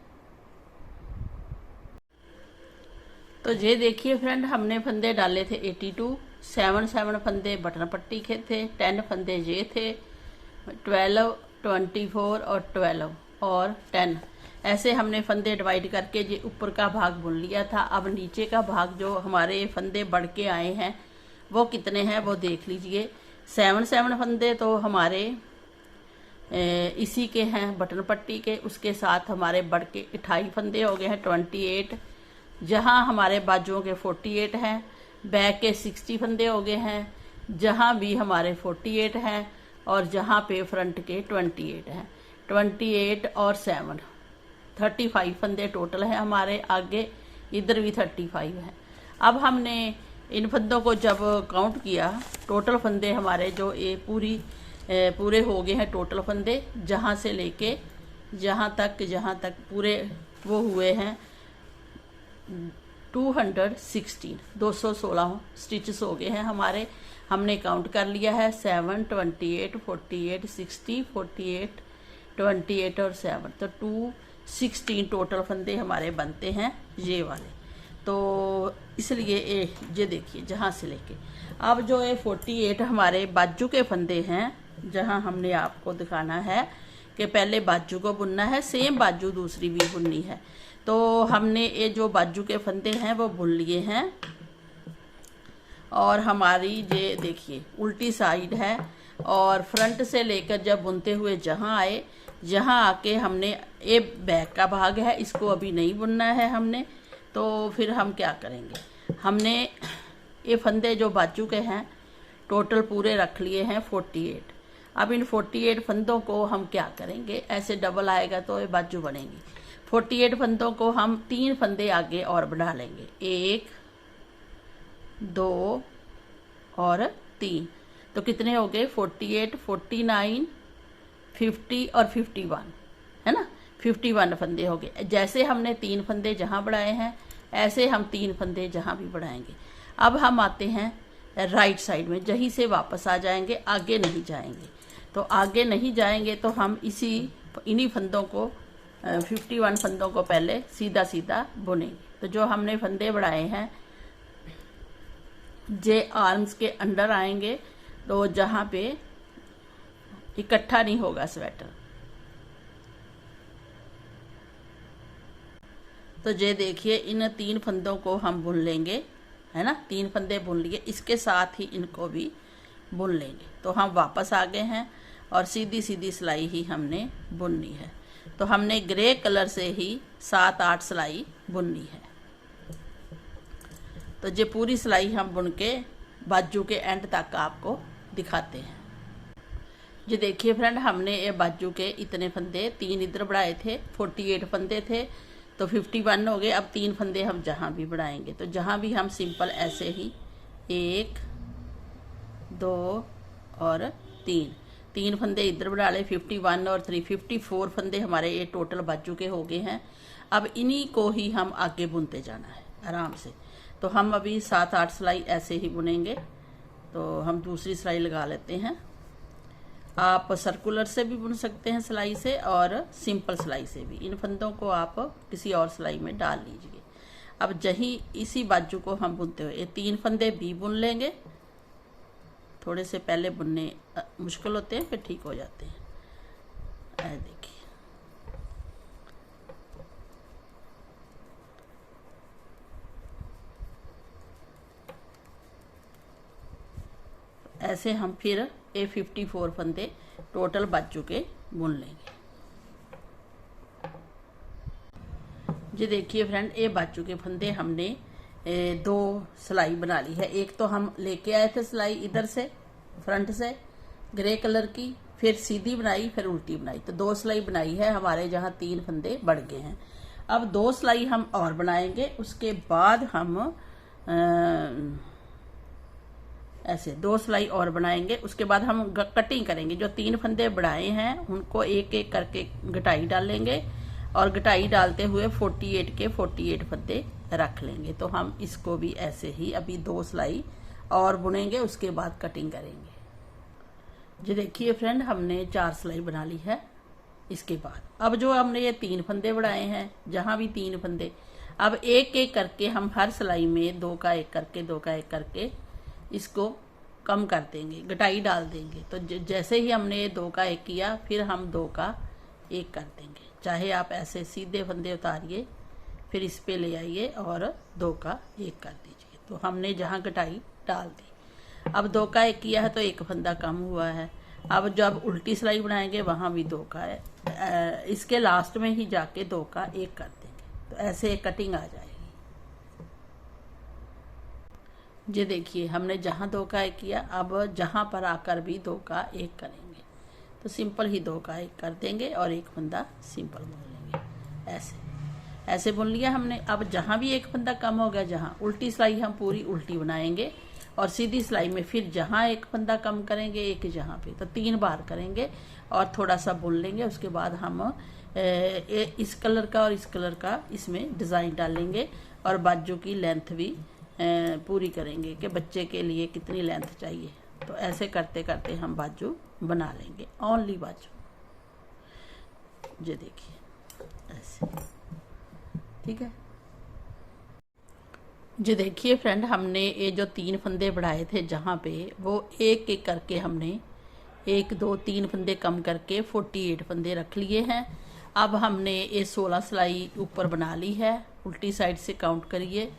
तो ये देखिए फ्रेंड, हमने फंदे डाले थे 82, 7 फंदे बटन पट्टी के थे, 10 फंदे ये थे, 12 24 और 12 और 10 ऐसे हमने फंदे डिवाइड करके ये ऊपर का भाग बुन लिया था। अब नीचे का भाग जो हमारे फंदे बढ़ के आए हैं वो कितने हैं वो देख लीजिए। 7 फंदे तो हमारे इसी के हैं बटन पट्टी के, उसके साथ हमारे बढ़ के 28 फंदे हो गए हैं 28। जहाँ हमारे बाजुओं के 48 हैं, बैक के 60 फंदे हो गए हैं, जहाँ भी हमारे 48 हैं और जहाँ पे फ्रंट के 28 हैं। 28 और 7 35 फंदे टोटल हैं हमारे। आगे इधर भी 35 हैं। अब हमने इन फंदों को जब काउंट किया, टोटल फंदे हमारे जो ये पूरे हो गए हैं टोटल फंदे, जहाँ से लेके जहाँ तक पूरे वो हुए हैं 216 स्टिचेस हो गए हैं हमारे। हमने काउंट कर लिया है 7, 28, 48, 60, 48, 28 और 7, तो 216 टोटल फंदे हमारे बनते हैं ये वाले। तो इसलिए ये देखिए जहाँ से लेके अब जो ये 48 हमारे बाजू के फंदे हैं, जहाँ हमने आपको दिखाना है कि पहले बाजू को बुनना है, सेम बाजू दूसरी भी बुननी है। तो हमने ये जो बाजू के फंदे हैं वो बुन लिए हैं और हमारी ये देखिए उल्टी साइड है और फ्रंट से लेकर जब बुनते हुए जहाँ आए, जहाँ आके हमने ये बैक का भाग है, इसको अभी नहीं बुनना है हमने। तो फिर हम क्या करेंगे, हमने ये फंदे जो बाजू के हैं टोटल पूरे रख लिए हैं 48। अब इन 48 फंदों को हम क्या करेंगे, ऐसे डबल आएगा तो ये बाजू बनेगी। 48 फंदों को हम 3 फंदे आगे और बढ़ा लेंगे, 1, 2 और 3। तो कितने हो गए 48, 49, 50 और 51, है ना। 51 फंदे हो गए। जैसे हमने 3 फंदे जहाँ बढ़ाए हैं ऐसे हम 3 फंदे जहाँ भी बढ़ाएंगे। अब हम आते हैं राइट साइड में, जहीं से वापस आ जाएंगे, आगे नहीं जाएंगे। तो आगे नहीं जाएंगे तो हम इन्हीं फंदों को 51 फंदों को पहले सीधा सीधा बुनेंगे। तो जो हमने फंदे बढ़ाए हैं जे आर्म्स के अंडर आएंगे, तो जहाँ पे इकट्ठा नहीं होगा स्वेटर। तो ये देखिए इन 3 फंदों को हम बुन लेंगे, है ना। 3 फंदे बुन लिए, इसके साथ ही इनको भी बुन लेंगे। तो हम वापस आ गए हैं और सीधी सीधी सिलाई ही हमने बुननी है। तो हमने ग्रे कलर से ही 7-8 सिलाई बुननी है। तो ये पूरी सिलाई हम बुन के बाजू के एंड तक आपको दिखाते हैं। ये देखिए फ्रेंड, हमने ये बाजू के इतने फंदे 3 इधर बढ़ाए थे, 48 फंदे थे तो 51 हो गए। अब 3 फंदे हम जहाँ भी बढ़ाएंगे, तो जहाँ भी हम सिंपल ऐसे ही 1, 2 और 3 फंदे इधर बढ़ा ले। 51 और 3 54 फंदे हमारे ये टोटल बाजू के हो गए हैं। अब इन्हीं को ही हम आगे बुनते जाना है आराम से। तो हम अभी 7-8 सिलाई ऐसे ही बुनेंगे। तो हम दूसरी सिलाई लगा लेते हैं। आप सर्कुलर से भी बुन सकते हैं सिलाई से और सिंपल सिलाई से भी। इन फंदों को आप किसी और सिलाई में डाल लीजिए। अब जहीं इसी बाजू को हम बुनते हुए ये 3 फंदे भी बुन लेंगे। थोड़े से पहले बुनने मुश्किल होते हैं, फिर ठीक हो जाते हैं। देखिए ऐसे हम फिर ये 54 फंदे टोटल बाजू के बुन लेंगे। जी देखिए फ्रेंड, ये बाजू के फंदे हमने 2 सिलाई बना ली है। एक तो हम लेके आए थे सिलाई इधर से फ्रंट से ग्रे कलर की, फिर सीधी बनाई, फिर उल्टी बनाई। तो 2 सिलाई बनाई है हमारे, जहाँ 3 फंदे बढ़ गए हैं। अब 2 सिलाई हम और बनाएंगे, उसके बाद हम ऐसे 2 सिलाई और बनाएंगे। उसके बाद हम कटिंग करेंगे। जो 3 फंदे बढ़ाए हैं उनको एक एक करके गटाई डालेंगे और गटाई डालते हुए 48 के 48 फंदे रख लेंगे। तो हम इसको भी ऐसे ही अभी 2 सिलाई और बुनेंगे, उसके बाद कटिंग करेंगे। जी देखिए फ्रेंड, हमने 4 सिलाई बना ली है। इसके बाद अब जो हमने ये 3 फंदे बढ़ाए हैं, जहाँ भी 3 फंदे, अब एक एक करके हम हर सिलाई में 2 का 1 करके 2 का 1 करके इसको कम कर देंगे, गटाई डाल देंगे। तो जैसे ही हमने 2 का 1 किया, फिर हम 2 का 1 कर देंगे। चाहे आप ऐसे सीधे फंदे उतारिए, फिर इस पे ले आइए और 2 का 1 कर दीजिए। तो हमने जहाँ कटाई डाल दी। अब 2 का 1 किया है तो 1 फंदा कम हुआ है। अब जब उल्टी सिलाई बनाएंगे वहाँ भी 2 का है, इसके लास्ट में ही जाके 2 का 1 कर देंगे, तो ऐसे कटिंग आ जाएगी। ये देखिए हमने जहाँ 2 का 1 किया, अब जहाँ पर आकर भी 2 का 1 करेंगे। तो सिंपल ही 2 का 1 कर देंगे और 1 फंदा सिंपल बुन लेंगे। ऐसे बुन लिया हमने। अब जहाँ भी 1 फंदा कम हो गया, जहाँ उल्टी सिलाई हम पूरी उल्टी बनाएंगे और सीधी सिलाई में फिर जहाँ 1 फंदा कम करेंगे, 1 जहाँ पे, तो 3 बार करेंगे और थोड़ा सा बुन लेंगे। उसके बाद हम इस कलर का और इस कलर का इसमें डिज़ाइन डालेंगे और बाजू की लेंथ भी पूरी करेंगे कि बच्चे के लिए कितनी लेंथ चाहिए। तो ऐसे करते करते हम बाजू बना लेंगे, ओनली बाजू। ये देखिए ऐसे, ठीक है। ये देखिए फ्रेंड, हमने ये जो 3 फंदे बढ़ाए थे जहाँ पे, वो एक एक करके हमने 1 2 3 फंदे कम करके 48 फंदे रख लिए हैं। अब हमने ये 16 सिलाई ऊपर बना ली है। उल्टी साइड से काउंट करिए।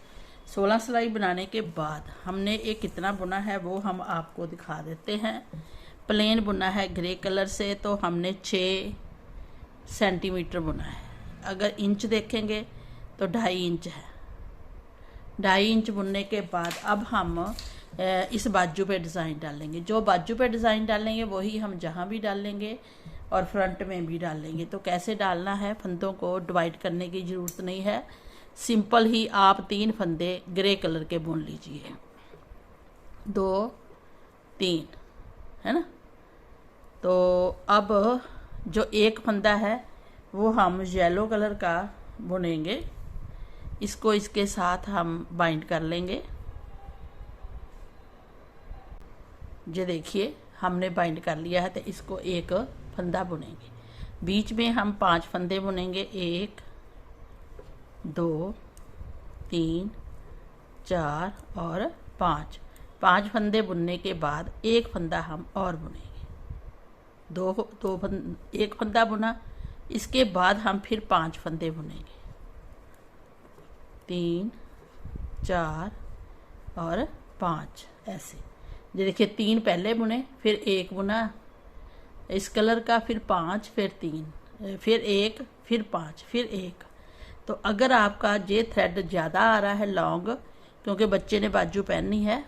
16 सिलाई बनाने के बाद हमने ये कितना बुना है वो हम आपको दिखा देते हैं। प्लेन बुना है ग्रे कलर से, तो हमने 6 सेंटीमीटर बुना है। अगर इंच देखेंगे तो 2.5 इंच है। 2.5 इंच बुनने के बाद अब हम इस बाजू पे डिज़ाइन डालेंगे। जो बाजू पे डिज़ाइन डालेंगे वही हम जहाँ भी डालेंगे और फ्रंट में भी डालेंगे। तो कैसे डालना है, फंदों को डिवाइड करने की ज़रूरत नहीं है, सिंपल ही आप 3 फंदे ग्रे कलर के बुन लीजिए, 2 3, है ना। तो अब जो 1 फंदा है वो हम येलो कलर का बुनेंगे। इसको इसके साथ हम बाइंड कर लेंगे। ये देखिए हमने बाइंड कर लिया है। तो इसको 1 फंदा बुनेंगे। बीच में हम 5 फंदे बुनेंगे, 1 2 3 4 और 5। 5 फंदे बुनने के बाद 1 फंदा हम और बुनेंगे। 1 फंदा बुना, इसके बाद हम फिर 5 फंदे बुनेंगे, 3 4 और 5 ऐसे। ये देखिए 3 पहले बुने, फिर 1 बुना इस कलर का, फिर 5, फिर 3, फिर 1, फिर 5, फिर 1। तो अगर आपका ये थ्रेड ज़्यादा आ रहा है लॉन्ग, क्योंकि बच्चे ने बाजू पहननी है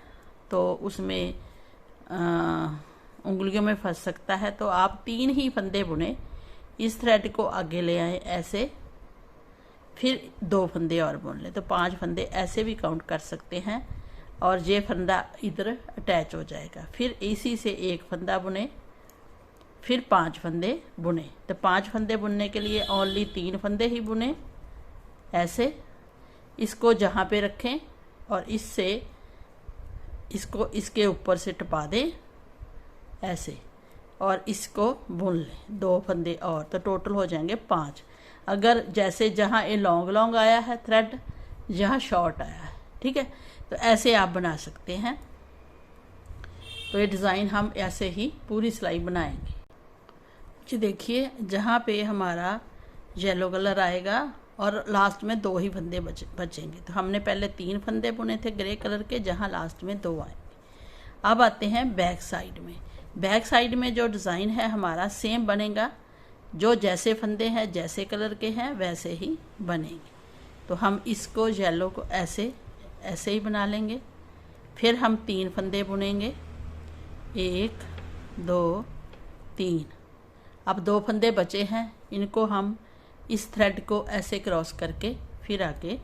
तो उसमें उंगलियों में फंस सकता है, तो आप 3 ही फंदे बुने, इस थ्रेड को आगे ले आए ऐसे, फिर 2 फंदे और बुन ले, तो 5 फंदे ऐसे भी काउंट कर सकते हैं। और ये फंदा इधर अटैच हो जाएगा। फिर इसी से 1 फंदा बुने, फिर 5 फंदे बुने। तो 5 फंदे बुनने के लिए ओनली 3 फंदे ही बुने ऐसे। इसको जहाँ पे रखें और इससे इसको इसके ऊपर से टपा दें ऐसे, और इसको बुन लें 2 फंदे और, तो टोटल हो जाएंगे 5। अगर जैसे जहाँ ये लॉन्ग आया है थ्रेड, यहाँ शॉर्ट आया है, ठीक है, तो ऐसे आप बना सकते हैं। तो ये डिज़ाइन हम ऐसे ही पूरी सिलाई बनाएंगे। जी देखिए जहाँ पे हमारा येलो कलर आएगा और लास्ट में 2 ही फंदे बचेंगे। तो हमने पहले 3 फंदे बुने थे ग्रे कलर के, जहाँ लास्ट में 2 आएंगे। अब आते हैं बैक साइड में। बैक साइड में जो डिज़ाइन है हमारा सेम बनेगा, जो जैसे फंदे हैं जैसे कलर के हैं वैसे ही बनेंगे। तो हम इसको येलो को ऐसे ऐसे ही बना लेंगे। फिर हम 3 फंदे बुनेंगे, 1 2 3। अब 2 फंदे बचे हैं, इनको हम इस थ्रेड को ऐसे क्रॉस करके फिर आगे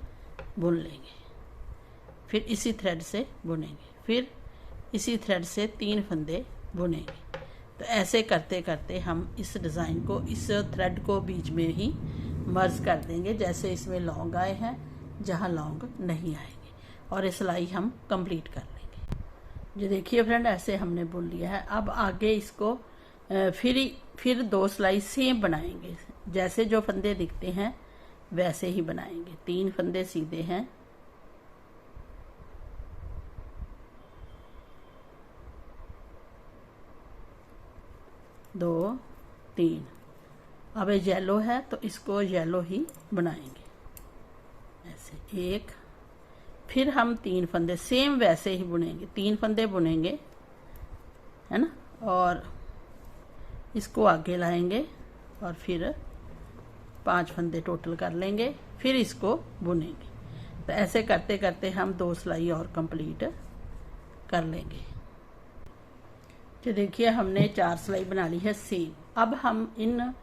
बुन लेंगे। फिर इसी थ्रेड से बुनेंगे, फिर इसी थ्रेड से 3 फंदे बुनेंगे। तो ऐसे करते करते हम इस डिज़ाइन को, इस थ्रेड को बीच में ही मर्ज कर देंगे, जैसे इसमें लॉन्ग आए हैं जहाँ लॉन्ग नहीं आएंगे, और ये सिलाई हम कंप्लीट कर लेंगे। ये देखिए फ्रेंड ऐसे हमने बुन लिया है। अब आगे इसको फिर 2 सिलाई सेम बनाएंगे, जैसे जो फंदे दिखते हैं वैसे ही बनाएंगे। 3 फंदे सीधे हैं, 2 3, अब ये येलो है तो इसको येलो ही बनाएंगे, ऐसे एक, फिर हम 3 फंदे सेम वैसे ही बुनेंगे, 3 फंदे बुनेंगे, है ना, और इसको आगे लाएंगे और फिर 5 फंदे टोटल कर लेंगे, फिर इसको बुनेंगे। तो ऐसे करते करते हम 2 सिलाई और कंप्लीट कर लेंगे। तो देखिए हमने 4 सिलाई बना ली है सेम। अब हम इन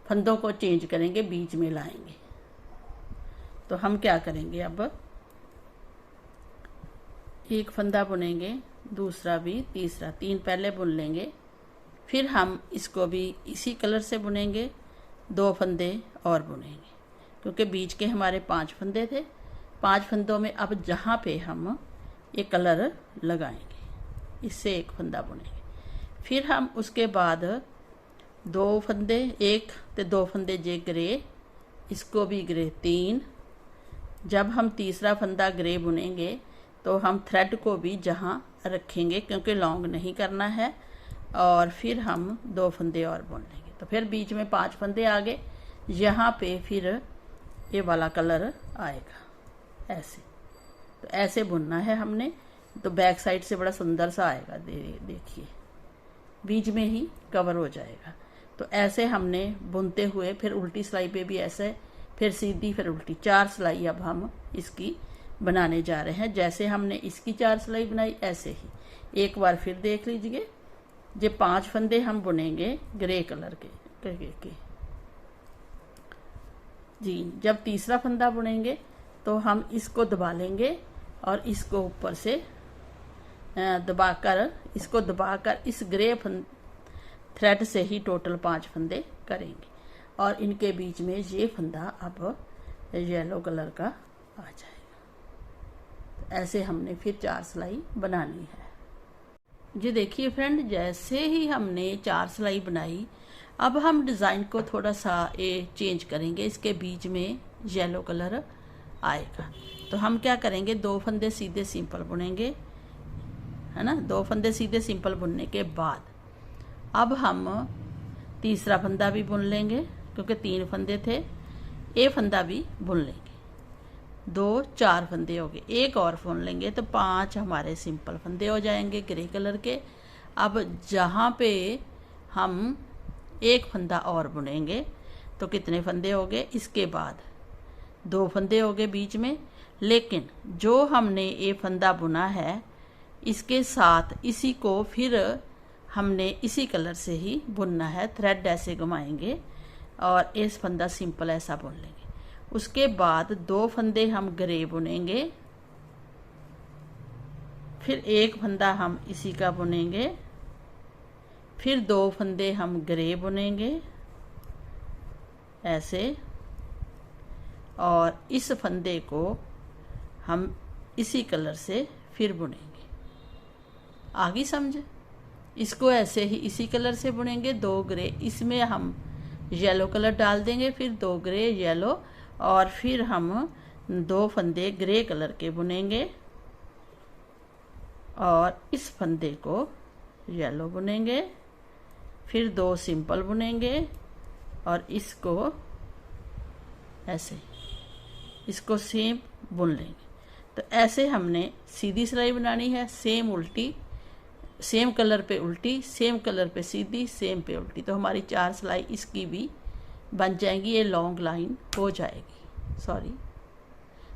फंदों को चेंज करेंगे, बीच में लाएंगे। तो हम क्या करेंगे, अब एक फंदा बुनेंगे, दूसरा भी, तीसरा, 3 पहले बुन लेंगे, फिर हम इसको भी इसी कलर से बुनेंगे, 2 फंदे और बुनेंगे, क्योंकि बीच के हमारे 5 फंदे थे। 5 फंदों में अब जहाँ पे हम ये कलर लगाएंगे, इससे एक फंदा बुनेंगे, फिर हम उसके बाद 2 फंदे, 1 ते 2 फंदे जे ग्रे, इसको भी ग्रे 3। जब हम तीसरा फंदा ग्रे बुनेंगे तो हम थ्रेड को भी जहाँ रखेंगे, क्योंकि लॉन्ग नहीं करना है, और फिर हम 2 फंदे और बुन लेंगे। तो फिर बीच में 5 फंदे आ गए, यहाँ पे फिर ये वाला कलर आएगा ऐसे। तो ऐसे बुनना है हमने। तो बैक साइड से बड़ा सुंदर सा आएगा, देखिए बीच में ही कवर हो जाएगा। तो ऐसे हमने बुनते हुए फिर उल्टी सिलाई पे भी ऐसे, फिर सीधी, फिर उल्टी, 4 सिलाई अब हम इसकी बनाने जा रहे हैं। जैसे हमने इसकी 4 सिलाई बनाई ऐसे ही एक बार फिर देख लीजिए। ये 5 फंदे हम बुनेंगे ग्रे कलर के जी। जब तीसरा फंदा बुनेंगे तो हम इसको दबा लेंगे और इसको ऊपर से दबाकर, इसको दबाकर इस ग्रे थ्रेड से ही टोटल 5 फंदे करेंगे, और इनके बीच में ये फंदा अब येलो कलर का आ जाएगा। ऐसे हमने फिर 4 सिलाई बनानी है। जी देखिए फ्रेंड, जैसे ही हमने 4 सिलाई बनाई, अब हम डिज़ाइन को थोड़ा सा ये चेंज करेंगे, इसके बीच में येलो कलर आएगा। तो हम क्या करेंगे, 2 फंदे सीधे सिंपल बुनेंगे, है ना। 2 फंदे सीधे सिंपल बुनने के बाद अब हम तीसरा फंदा भी बुन लेंगे, क्योंकि 3 फंदे थे, ये फंदा भी बुन लेंगे, 2, 4 फंदे हो गए, एक और बुन लेंगे, तो 5 हमारे सिंपल फंदे हो जाएंगे ग्रे कलर के। अब जहाँ पे हम एक फंदा और बुनेंगे तो कितने फंदे हो गए, इसके बाद 2 फंदे हो गए बीच में। लेकिन जो हमने ये फंदा बुना है, इसके साथ इसी को फिर हमने इसी कलर से ही बुनना है, थ्रेड ऐसे घुमाएंगे और इस फंदा सिंपल ऐसा बुन लेंगे। उसके बाद 2 फंदे हम ग्रे बुनेंगे, फिर एक फंदा हम इसी का बुनेंगे, फिर 2 फंदे हम ग्रे बुनेंगे ऐसे, और इस फंदे को हम इसी कलर से फिर बुनेंगे। आगे समझे, इसको ऐसे ही इसी कलर से बुनेंगे, 2 ग्रे, इसमें हम येलो कलर डाल देंगे, फिर 2 ग्रे येलो, और फिर हम 2 फंदे ग्रे कलर के बुनेंगे और इस फंदे को येलो बुनेंगे, फिर 2 सिंपल बुनेंगे और इसको ऐसे, इसको सेम बुन लेंगे। तो ऐसे हमने सीधी सिलाई बनानी है, सेम उल्टी, सेम कलर पे उल्टी, सेम कलर पे सीधी, सेम पे उल्टी। तो हमारी 4 सिलाई इसकी भी बन जाएंगी, ये लॉन्ग लाइन हो जाएगी, सॉरी।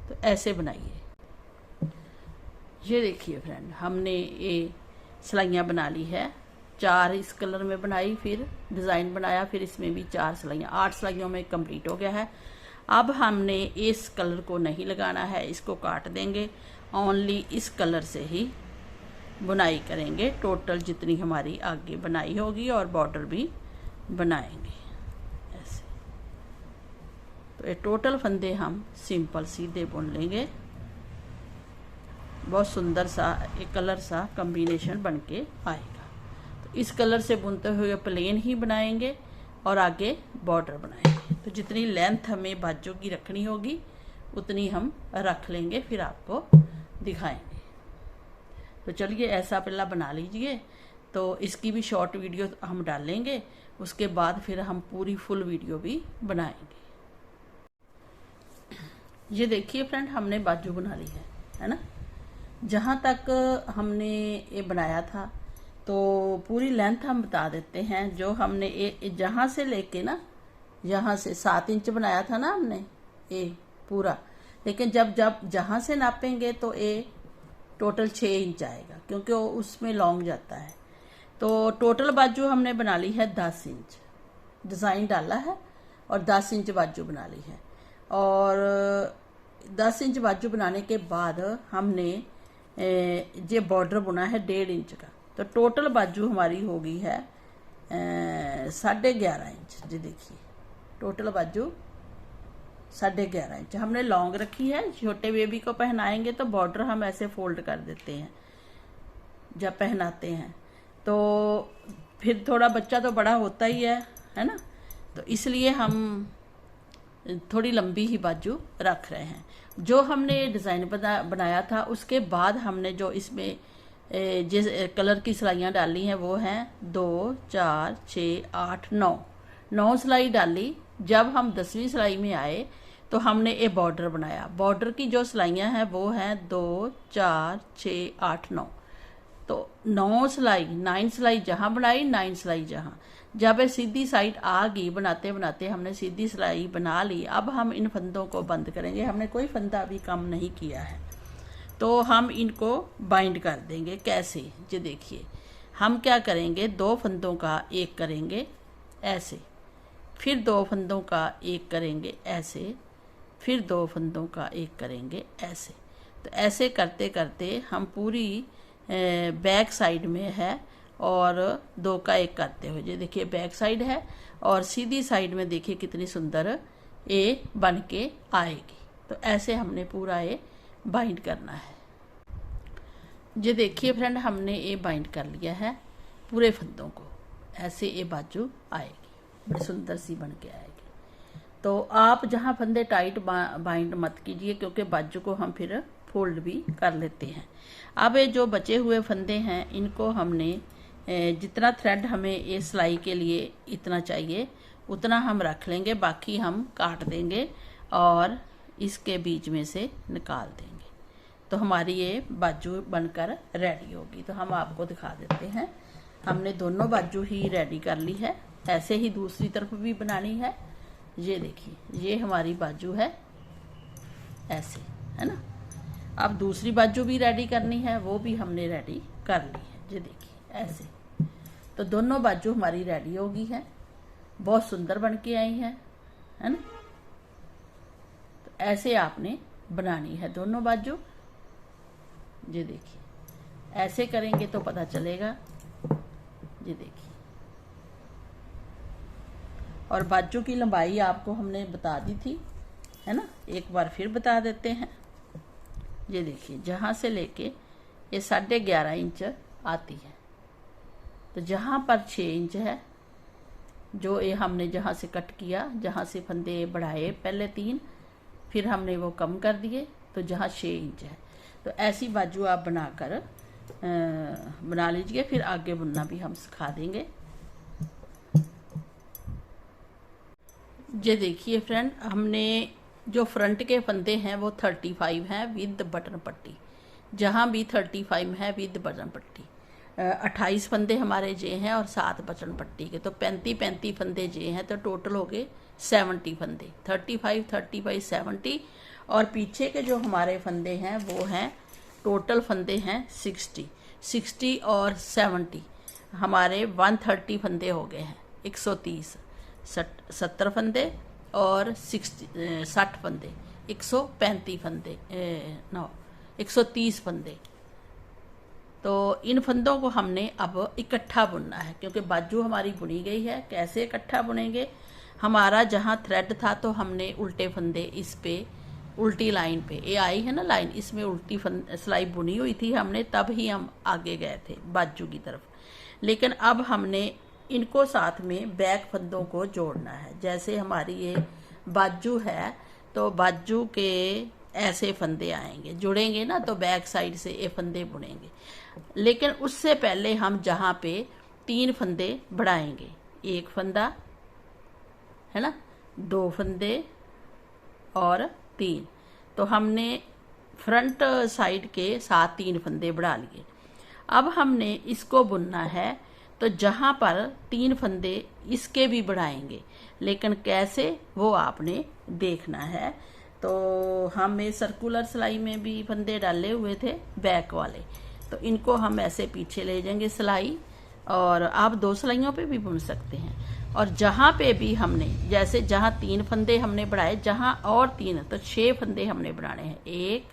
तो ऐसे बनाइए। ये देखिए फ्रेंड, हमने ये सिलाइयाँ बना ली है, 4 इस कलर में बनाई, फिर डिज़ाइन बनाया, फिर इसमें भी 4 सिलाइयाँ, 8 सिलाइयों में कंप्लीट हो गया है। अब हमने इस कलर को नहीं लगाना है, इसको काट देंगे, ओनली इस कलर से ही बुनाई करेंगे, टोटल जितनी हमारी आगे बनाई होगी, और बॉर्डर भी बनाएंगे ऐसे। तो ये टोटल फंदे हम सिंपल सीधे बुन लेंगे, बहुत सुंदर सा एक कलर सा कॉम्बिनेशन बन के आएगा। तो इस कलर से बुनते हुए प्लेन ही बनाएंगे और आगे बॉर्डर बनाएंगे। तो जितनी लेंथ हमें बाजू की रखनी होगी उतनी हम रख लेंगे, फिर आपको दिखाएंगे। तो चलिए ऐसा पहला बना लीजिए, तो इसकी भी शॉर्ट वीडियो हम डालेंगे, उसके बाद फिर हम पूरी फुल वीडियो भी बनाएंगे। ये देखिए फ्रेंड, हमने बाजू बना ली है ना। जहाँ तक हमने ये बनाया था तो पूरी लेंथ हम बता देते हैं। जो हमने जहाँ से लेके ना, यहाँ से 7 इंच बनाया था ना हमने ये पूरा, लेकिन जब जहाँ से नापेंगे तो ये टोटल 6 इंच आएगा, क्योंकि वो उसमें लॉन्ग जाता है। तो टोटल बाजू हमने बना ली है 10 इंच, डिज़ाइन डाला है और 10 इंच बाजू बना ली है। और 10 इंच बाजू बनाने के बाद हमने ये बॉर्डर बुना है 1.5 इंच का। तो टोटल बाजू हमारी हो गई है 11.5 इंच। जी देखिए, टोटल बाजू 11.5 इंच हमने लॉन्ग रखी है। छोटे बेबी को पहनाएंगे तो बॉर्डर हम ऐसे फोल्ड कर देते हैं जब पहनाते हैं, तो फिर थोड़ा बच्चा तो बड़ा होता ही है ना। तो इसलिए हम थोड़ी लंबी ही बाजू रख रहे हैं। जो हमने डिज़ाइन बनाया था उसके बाद हमने जो इसमें जिस कलर की सिलाइयाँ डाली हैं वो हैं 2, 4, 6, 8, 9 सिलाई डाली। जब हम 10वीं सिलाई में आए तो हमने ये बॉर्डर बनाया। बॉर्डर की जो सिलाइयाँ हैं वो हैं 2, 4, 6, 8, 9। तो 9 सिलाई जहाँ बनाई, 9 सिलाई जहाँ। जब ये सीधी साइड आ गई, बनाते बनाते हमने सीधी सिलाई बना ली। अब हम इन फंदों को बंद करेंगे। हमने कोई फंदा अभी कम नहीं किया है, तो हम इनको बाइंड कर देंगे। कैसे, ये देखिए, हम क्या करेंगे, 2 फंदों का एक करेंगे ऐसे, फिर 2 फंदों का एक करेंगे ऐसे, फिर 2 फंदों का एक करेंगे ऐसे। तो ऐसे करते करते हम पूरी बैक साइड में है और 2 का एक करते हुए, ये देखिए बैक साइड है और सीधी साइड में देखिए कितनी सुंदर ये बन के आएगी। तो ऐसे हमने पूरा ये बाइंड करना है। ये देखिए फ्रेंड, हमने ये बाइंड कर लिया है पूरे फंदों को। ऐसे ये बाजू आएगी, बड़ी सुंदर सी बन के आएगी। तो आप जहाँ फंदे टाइट बाइंड मत कीजिए, क्योंकि बाजू को हम फिर फोल्ड भी कर लेते हैं। अब ये जो बचे हुए फंदे हैं इनको हमने जितना थ्रेड हमें ये सिलाई के लिए इतना चाहिए उतना हम रख लेंगे, बाकी हम काट देंगे और इसके बीच में से निकाल देंगे। तो हमारी ये बाजू बनकर रेडी होगी। तो हम आपको दिखा देते हैं। हमने दोनों बाजू ही रेडी कर ली है। ऐसे ही दूसरी तरफ भी बनानी है। ये देखिए, ये हमारी बाजू है ऐसे, है ना। अब दूसरी बाजू भी रेडी करनी है, वो भी हमने रेडी कर ली है। ये देखिए ऐसे। तो दोनों बाजू हमारी रेडी होगी है, बहुत सुंदर बन के आई है ना। तो ऐसे आपने बनानी है दोनों बाजू। ये देखिए, ऐसे करेंगे तो पता चलेगा। ये देखिए, और बाजू की लंबाई आपको हमने बता दी थी, है ना। एक बार फिर बता देते हैं। ये देखिए, जहाँ से लेके ये 11.5 इंच आती है। तो जहाँ पर 6 इंच है, जो ये हमने जहाँ से कट किया, जहाँ से फंदे बढ़ाए पहले 3, फिर हमने वो कम कर दिए, तो जहाँ 6 इंच है। तो ऐसी बाजू आप बनाकर बना लीजिए। फिर आगे बुनना भी हम सिखा देंगे। ये देखिए फ्रेंड, हमने जो फ्रंट के फंदे हैं वो 35 हैं विद बटन पट्टी। जहाँ भी 35 है विद बटन पट्टी। 28 फंदे हमारे जे हैं और 7 बटन पट्टी के। तो 35 फंदे जे हैं, तो टोटल हो गए 70 फंदे। 35 70। और पीछे के जो हमारे फंदे हैं वो हैं, टोटल फंदे हैं 60 और 70 हमारे 130 फंदे हो गए हैं। 130 70 फंदे और 60 फंदे, 135 फंदे, 130 फंदे। तो इन फंदों को हमने अब इकट्ठा बुनना है, क्योंकि बाजू हमारी बुनी गई है। कैसे इकट्ठा बुनेंगे, हमारा जहाँ थ्रेड था तो हमने उल्टे फंदे इस पे, उल्टी लाइन पे ये आई है ना लाइन, इसमें उल्टी सिलाई बुनी हुई थी हमने, तब ही हम आगे गए थे बाजू की तरफ। लेकिन अब हमने इनको साथ में बैक फंदों को जोड़ना है। जैसे हमारी ये बाजू है, तो बाजू के ऐसे फंदे आएंगे, जुड़ेंगे ना, तो बैक साइड से ये फंदे बुनेंगे। लेकिन उससे पहले हम जहाँ पे 3 फंदे बढ़ाएंगे, 1 फंदा है ना, 2 फंदे और 3, तो हमने फ्रंट साइड के साथ 3 फंदे बढ़ा लिए। अब हमने इसको बुनना है, तो जहाँ पर 3 फंदे इसके भी बढ़ाएंगे, लेकिन कैसे वो आपने देखना है। तो हमें सर्कुलर सिलाई में भी फंदे डाले हुए थे बैक वाले, तो इनको हम ऐसे पीछे ले जाएंगे सिलाई, और आप 2 सिलाइयों पे भी बुन सकते हैं। और जहाँ पे भी हमने, जैसे जहाँ 3 फंदे हमने बढ़ाए, जहाँ और 3, तो 6 फंदे हमने बढ़ाने हैं। 1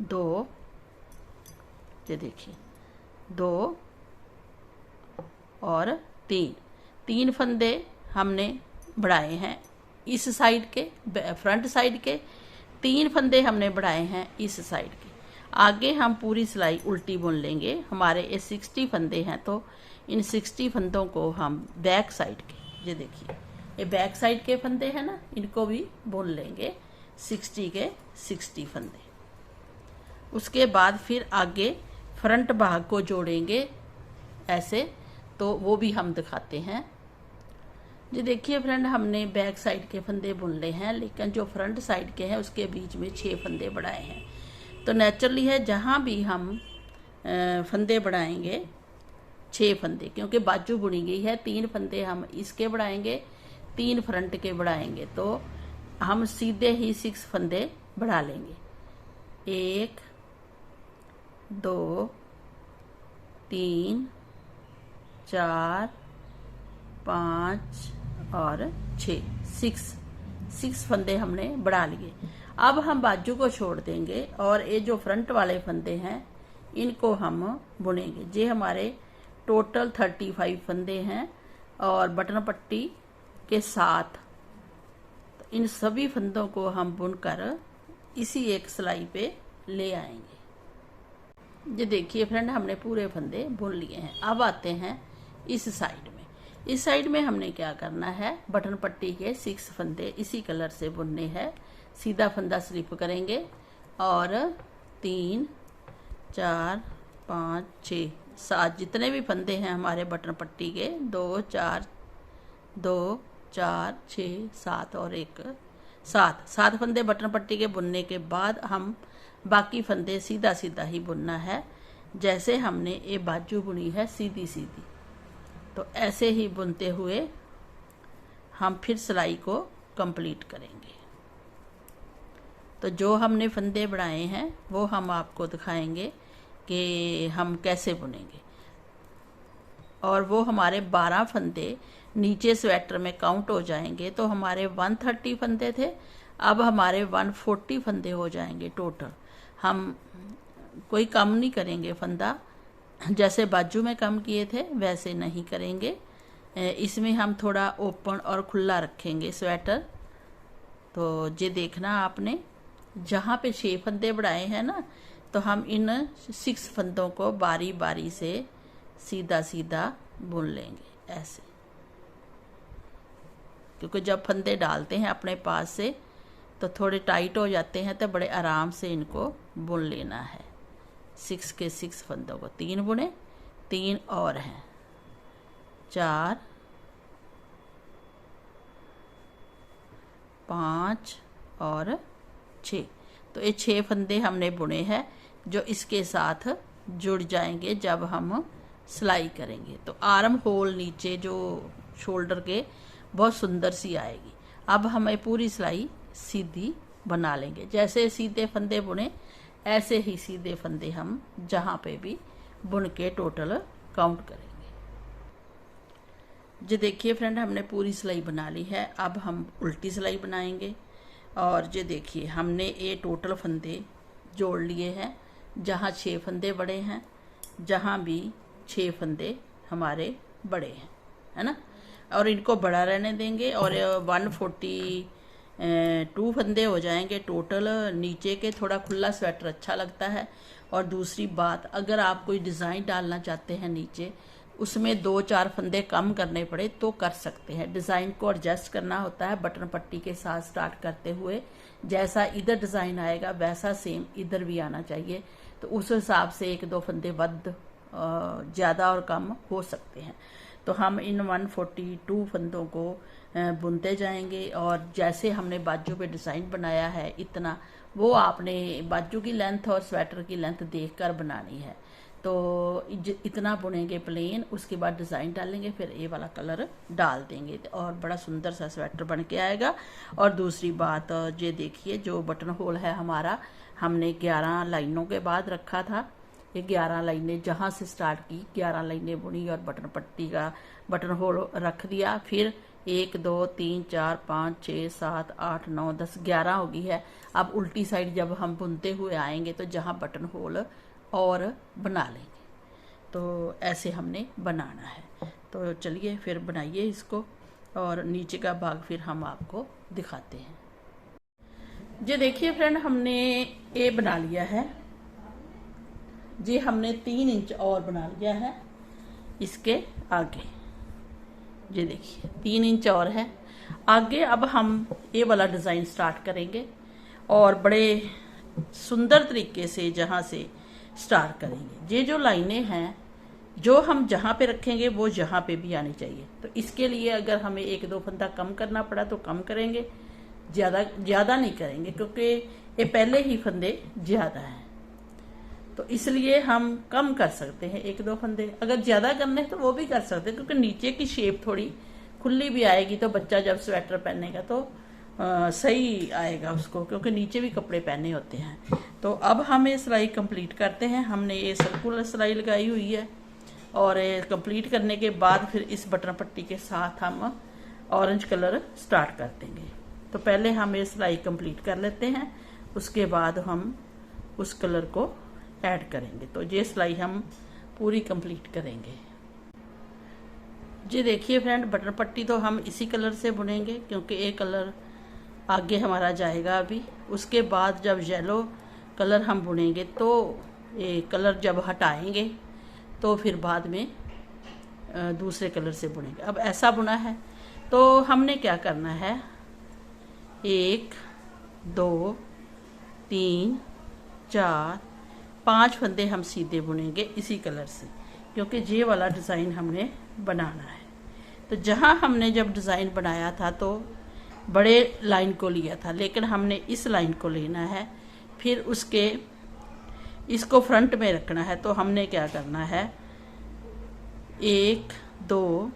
2, ये देखिए 2 और 3 फंदे हमने बढ़ाए हैं इस साइड के, फ्रंट साइड के। 3 फंदे हमने बढ़ाए हैं इस साइड के। आगे हम पूरी सिलाई उल्टी बुन लेंगे। हमारे ये 60 फंदे हैं, तो इन 60 फंदों को हम बैक साइड के, ये देखिए ये बैक साइड के फंदे हैं ना, इनको भी बुन लेंगे 60 के 60 फंदे। उसके बाद फिर आगे फ्रंट भाग को जोड़ेंगे ऐसे, तो वो भी हम दिखाते हैं। जी देखिए फ्रेंड, हमने बैक साइड के फंदे बुन ले हैं, लेकिन जो फ्रंट साइड के हैं उसके बीच में 6 फंदे बढ़ाए हैं। तो नेचुरली है जहाँ भी हम फंदे बढ़ाएंगे 6 फंदे, क्योंकि बाजू बुनी गई है। 3 फंदे हम इसके बढ़ाएंगे, 3 फ्रंट के बढ़ाएंगे, तो हम सीधे ही 6 फंदे बढ़ा लेंगे। 1 2 3 4 5 और 6 फंदे हमने बढ़ा लिए। अब हम बाजू को छोड़ देंगे और ये जो फ्रंट वाले फंदे हैं इनको हम बुनेंगे। ये हमारे टोटल 35 फंदे हैं और बटन पट्टी के साथ। तो इन सभी फंदों को हम बुनकर इसी एक सिलाई पे ले आएंगे। ये देखिए फ्रेंड, हमने पूरे फंदे बुन लिए हैं। अब आते हैं इस साइड में। इस साइड में हमने क्या करना है, बटन पट्टी के 6 फंदे इसी कलर से बुनने हैं। सीधा फंदा स्लिप करेंगे और 3 4 5 6 7 जितने भी फंदे हैं हमारे बटन पट्टी के, 2 4 6 7 और 1 7 फंदे बटन पट्टी के बुनने के बाद हम बाकी फंदे सीधा सीधा ही बुनना है, जैसे हमने ये बाजू बुनी है सीधी सीधी। तो ऐसे ही बुनते हुए हम फिर सिलाई को कंप्लीट करेंगे। तो जो हमने फंदे बढ़ाए हैं वो हम आपको दिखाएंगे कि हम कैसे बुनेंगे। और वो हमारे 12 फंदे नीचे स्वेटर में काउंट हो जाएंगे। तो हमारे 130 फंदे थे, अब हमारे 140 फंदे हो जाएंगे टोटल। हम कोई कम नहीं करेंगे फंदा, जैसे बाजू में कम किए थे वैसे नहीं करेंगे। इसमें हम थोड़ा ओपन और खुला रखेंगे स्वेटर। तो ये देखना आपने, जहाँ पे 6 फंदे बढ़ाए हैं ना, तो हम इन 6 फंदों को बारी बारी से सीधा सीधा बुन लेंगे ऐसे, क्योंकि जब फंदे डालते हैं अपने पास से तो थोड़े टाइट हो जाते हैं, तो बड़े आराम से इनको बुन लेना है। 6 के 6 फंदों को 3 बुने, 3 और हैं 4 5 और 6। तो ये 6 फंदे हमने बुने हैं जो इसके साथ जुड़ जाएंगे जब हम सिलाई करेंगे। तो आर्म होल नीचे जो शोल्डर के बहुत सुंदर सी आएगी। अब हमें पूरी सिलाई सीधी बना लेंगे। जैसे सीधे फंदे बुने ऐसे ही सीधे फंदे हम जहाँ पे भी बुन के टोटल काउंट करेंगे। जो देखिए फ्रेंड, हमने पूरी सिलाई बना ली है। अब हम उल्टी सिलाई बनाएंगे। और ये देखिए हमने ये टोटल फंदे जोड़ लिए हैं, जहाँ 6 फंदे बड़े हैं, जहाँ भी 6 फंदे हमारे बड़े हैं, है ना। और इनको बड़ा रहने देंगे और 142 फंदे हो जाएंगे टोटल। नीचे के थोड़ा खुला स्वेटर अच्छा लगता है। और दूसरी बात, अगर आप कोई डिज़ाइन डालना चाहते हैं नीचे, उसमें 2-4 फंदे कम करने पड़े तो कर सकते हैं। डिज़ाइन को एडजस्ट करना होता है बटन पट्टी के साथ स्टार्ट करते हुए। जैसा इधर डिज़ाइन आएगा वैसा सेम इधर भी आना चाहिए, तो उस हिसाब से 1-2 फंदे वध ज़्यादा और कम हो सकते हैं। तो हम इन 142 फंदों को बुनते जाएंगे, और जैसे हमने बाजू पे डिज़ाइन बनाया है इतना, वो आपने बाजू की लेंथ और स्वेटर की लेंथ देखकर बनानी है। तो इतना बुनेंगे प्लेन, उसके बाद डिज़ाइन डालेंगे, फिर ये वाला कलर डाल देंगे और बड़ा सुंदर सा स्वेटर बन के आएगा। और दूसरी बात ये देखिए, जो बटन होल है हमारा, हमने 11 लाइनों के बाद रखा था। ये 11 लाइनें जहाँ से स्टार्ट की 11 लाइनें बुनी और बटन पट्टी का बटन होल रख दिया। फिर 1 2 3 4 5 6 7 8 9 10 11 हो गई है। अब उल्टी साइड जब हम बुनते हुए आएंगे तो जहाँ बटन होल और बना लेंगे। तो ऐसे हमने बनाना है। तो चलिए फिर बनाइए इसको, और नीचे का भाग फिर हम आपको दिखाते हैं। जी देखिए फ्रेंड, हमने ये बना लिया है जी, हमने 3 इंच और बना लिया है इसके आगे। जी देखिए 3 इंच और है आगे। अब हम ये वाला डिज़ाइन स्टार्ट करेंगे और बड़े सुंदर तरीके से जहाँ से स्टार्ट करेंगे। ये जो लाइनें हैं जो हम जहाँ पे रखेंगे वो जहाँ पे भी आनी चाहिए। तो इसके लिए अगर हमें 1-2 फंदा कम करना पड़ा तो कम करेंगे, ज़्यादा नहीं करेंगे, क्योंकि ये पहले ही फंदे ज़्यादा हैं। तो इसलिए हम कम कर सकते हैं 1-2 फंदे। अगर ज़्यादा करने हैं तो वो भी कर सकते हैं, क्योंकि नीचे की शेप थोड़ी खुली भी आएगी तो बच्चा जब स्वेटर पहनेगा तो सही आएगा उसको, क्योंकि नीचे भी कपड़े पहने होते हैं। तो अब हम ये सिलाई कंप्लीट करते हैं। हमने ये सर्कुलर सिलाई लगाई हुई है, और कंप्लीट करने के बाद फिर इस बटन पट्टी के साथ हम ऑरेंज कलर स्टार्ट कर देंगे। तो पहले हम ये सिलाई कंप्लीट कर लेते हैं, उसके बाद हम उस कलर को ऐड करेंगे। तो ये सिलाई हम पूरी कंप्लीट करेंगे। जी देखिए फ्रेंड, बटन पट्टी तो हम इसी कलर से बुनेंगे, क्योंकि ये कलर आगे हमारा जाएगा अभी। उसके बाद जब येलो कलर हम बुनेंगे तो ये कलर जब हटाएंगे तो फिर बाद में दूसरे कलर से बुनेंगे। अब ऐसा बुना है तो हमने क्या करना है, 1 2 3 4 5 फंदे हम सीधे बुनेंगे इसी कलर से, क्योंकि ये वाला डिज़ाइन हमने बनाना है। तो जहाँ हमने जब डिज़ाइन बनाया था तो बड़े लाइन को लिया था, लेकिन हमने इस लाइन को लेना है, फिर उसके इसको फ्रंट में रखना है। तो हमने क्या करना है, 1 2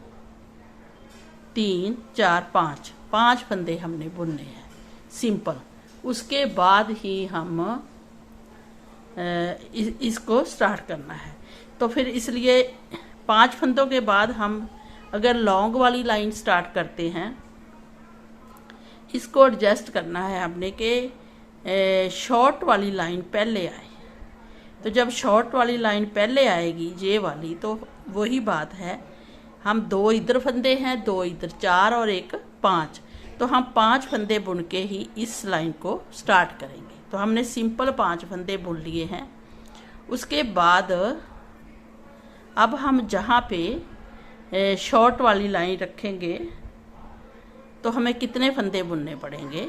3 4 5 फंदे हमने बुनने हैं सिंपल। उसके बाद ही हम इसको स्टार्ट करना है। तो फिर इसलिए 5 फंदों के बाद हम अगर लॉन्ग वाली लाइन स्टार्ट करते हैं, इसको एडजस्ट करना है हमने कि शॉर्ट वाली लाइन पहले आए। तो जब शॉर्ट वाली लाइन पहले आएगी ये वाली, तो वही बात है, हम 2 इधर फंदे हैं, 2 इधर, 4 और 1 5। तो हम 5 फंदे बुन के ही इस लाइन को स्टार्ट करेंगे। तो हमने सिंपल 5 फंदे बुन लिए हैं। उसके बाद अब हम जहाँ पे शॉर्ट वाली लाइन रखेंगे तो हमें कितने फंदे बुनने पड़ेंगे।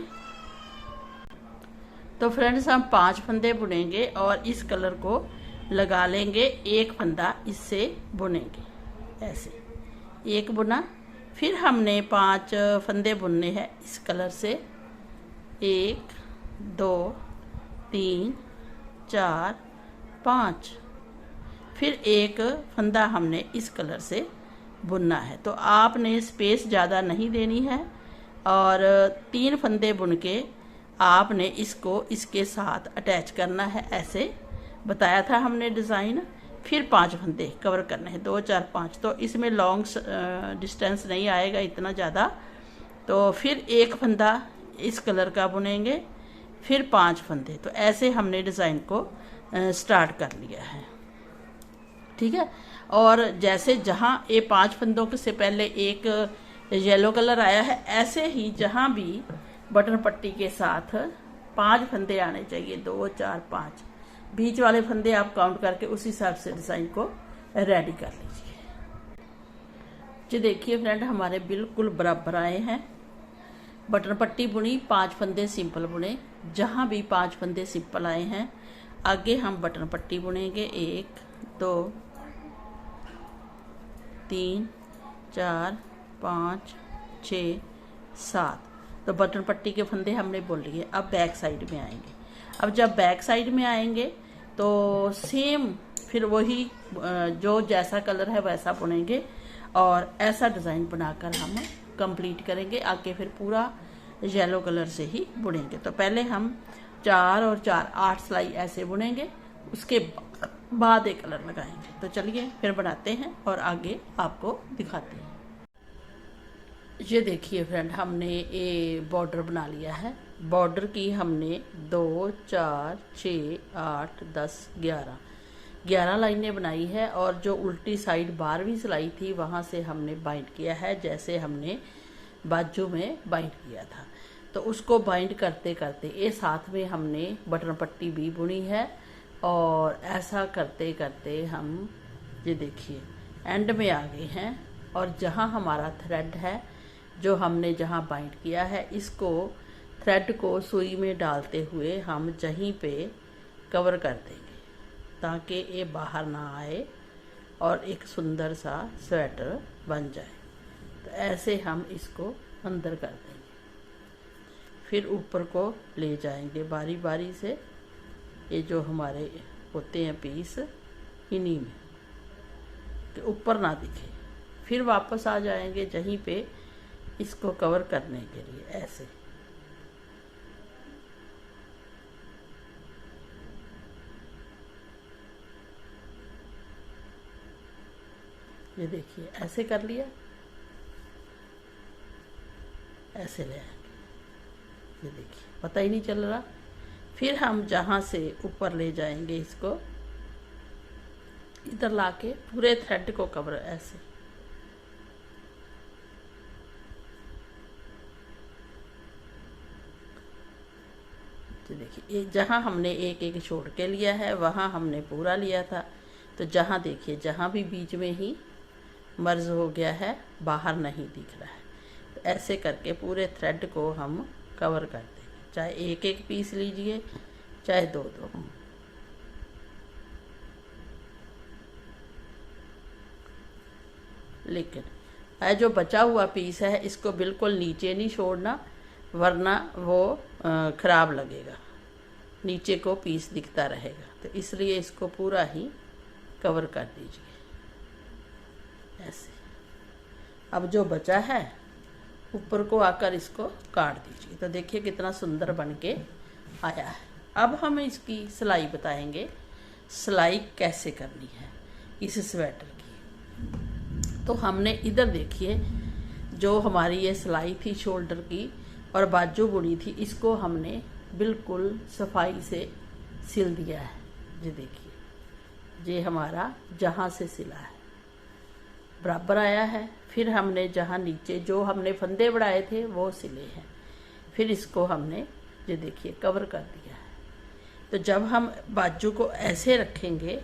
तो फ्रेंड्स हम 5 फंदे बुनेंगे और इस कलर को लगा लेंगे, 1 फंदा इससे बुनेंगे, ऐसे 1 बुना। फिर हमने 5 फंदे बुनने हैं इस कलर से, 1 2 3 4 5। फिर 1 फंदा हमने इस कलर से बुनना है। तो आपने स्पेस ज़्यादा नहीं देनी है, और 3 फंदे बुन के आपने इसको इसके साथ अटैच करना है, ऐसे बताया था हमने डिज़ाइन। फिर 5 फंदे कवर करने हैं, 2 4 5। तो इसमें लॉन्ग डिस्टेंस नहीं आएगा इतना ज़्यादा। तो फिर 1 फंदा इस कलर का बुनेंगे, फिर 5 फंदे। तो ऐसे हमने डिज़ाइन को स्टार्ट कर लिया है, ठीक है। और जैसे जहाँ ये 5 फंदों से पहले एक येलो कलर आया है, ऐसे ही जहाँ भी बटन पट्टी के साथ 5 फंदे आने चाहिए, 2 4 5। बीच वाले फंदे आप काउंट करके उस हिसाब से डिज़ाइन को रेडी कर लीजिए। जी देखिए फ्रेंड, हमारे बिल्कुल बराबर आए हैं। बटन पट्टी बुनी, 5 फंदे सिंपल बुने। जहाँ भी 5 फंदे सिंपल आए हैं, आगे हम बटन पट्टी बुनेंगे। 1 2 3 4 5 6 7। तो बटन पट्टी के फंदे हमने बोल लिए। अब बैक साइड में आएंगे। अब जब बैक साइड में आएंगे तो सेम फिर वही जो जैसा कलर है वैसा बुनेंगे और ऐसा डिज़ाइन बनाकर हम कंप्लीट करेंगे। आगे फिर पूरा येलो कलर से ही बुनेंगे। तो पहले हम 4 और 4 8 सिलाई ऐसे बुनेंगे, उसके बाद एक कलर लगाएंगे। तो चलिए फिर बनाते हैं और आगे आपको दिखाते हैं। ये देखिए फ्रेंड, हमने ये बॉर्डर बना लिया है। बॉर्डर की हमने 2 4 6 8 10 11 लाइनें बनाई है और जो उल्टी साइड 12वीं सिलाई थी वहाँ से हमने बाइंड किया है, जैसे हमने बाजू में बाइंड किया था। तो उसको बाइंड करते करते ये साथ में हमने बटन पट्टी भी बुनी है और ऐसा करते करते हम ये देखिए एंड में आ गए हैं। और जहाँ हमारा थ्रेड है जो हमने जहाँ बाइंड किया है, इसको थ्रेड को सुई में डालते हुए हम जहीं पे कवर कर देंगे ताकि ये बाहर ना आए और एक सुंदर सा स्वेटर बन जाए। तो ऐसे हम इसको अंदर कर देंगे। फिर ऊपर को ले जाएंगे बारी बारी से। ये जो हमारे होते हैं पीस, इन्हीं में कि ऊपर ना दिखे। फिर वापस आ जाएंगे जहीं पे इसको कवर करने के लिए, ऐसे। ये देखिए ऐसे कर लिया, ऐसे ले आएंगे। ये देखिए पता ही नहीं चल रहा। फिर हम जहाँ से ऊपर ले जाएंगे इसको इधर लाके पूरे थ्रेड को कवर ऐसे। तो देखिए ये जहाँ हमने एक एक छोड़ के लिया है वहाँ हमने पूरा लिया था। तो जहाँ देखिए जहाँ भी बीच में ही मर्ज हो गया है, बाहर नहीं दिख रहा है। तो ऐसे करके पूरे थ्रेड को हम कवर कर देंगे। चाहे एक एक पीस लीजिए, चाहे 2-2। लेकिन यह जो बचा हुआ पीस है इसको बिल्कुल नीचे नहीं छोड़ना, वरना वो खराब लगेगा, नीचे को पीस दिखता रहेगा। तो इसलिए इसको पूरा ही कवर कर दीजिए ऐसे। अब जो बचा है ऊपर को आकर इसको काट दीजिए। तो देखिए कितना सुंदर बन के आया है। अब हम इसकी सिलाई बताएंगे, सिलाई कैसे करनी है इस स्वेटर की। तो हमने इधर देखिए जो हमारी ये सिलाई थी शोल्डर की और बाजू बुनी थी, इसको हमने बिल्कुल सफाई से सिल दिया है। ये देखिए ये हमारा जहाँ से सिला है बराबर आया है। फिर हमने जहाँ नीचे जो हमने फंदे बढ़ाए थे वो सिले हैं। फिर इसको हमने ये देखिए कवर कर दिया है। तो जब हम बाजू को ऐसे रखेंगे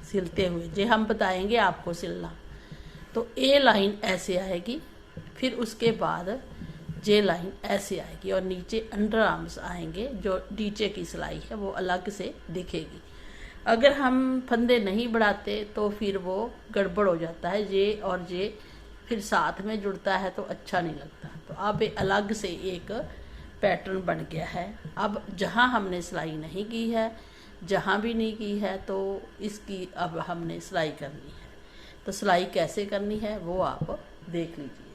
सिलते हुए, जो हम बताएंगे आपको सिलना, तो ए लाइन ऐसे आएगी, फिर उसके बाद जे लाइन ऐसे आएगी और नीचे अंडर आर्म्स आएंगे। जो नीचे की सिलाई है वो अलग से दिखेगी। अगर हम फंदे नहीं बढ़ाते तो फिर वो गड़बड़ हो जाता है, जे और जे फिर साथ में जुड़ता है तो अच्छा नहीं लगता। तो अब ये अलग से एक पैटर्न बन गया है। अब जहाँ हमने सिलाई नहीं की है, जहाँ भी नहीं की है, तो इसकी अब हमने सिलाई करनी है। तो सिलाई कैसे करनी है वो आप देख लीजिए।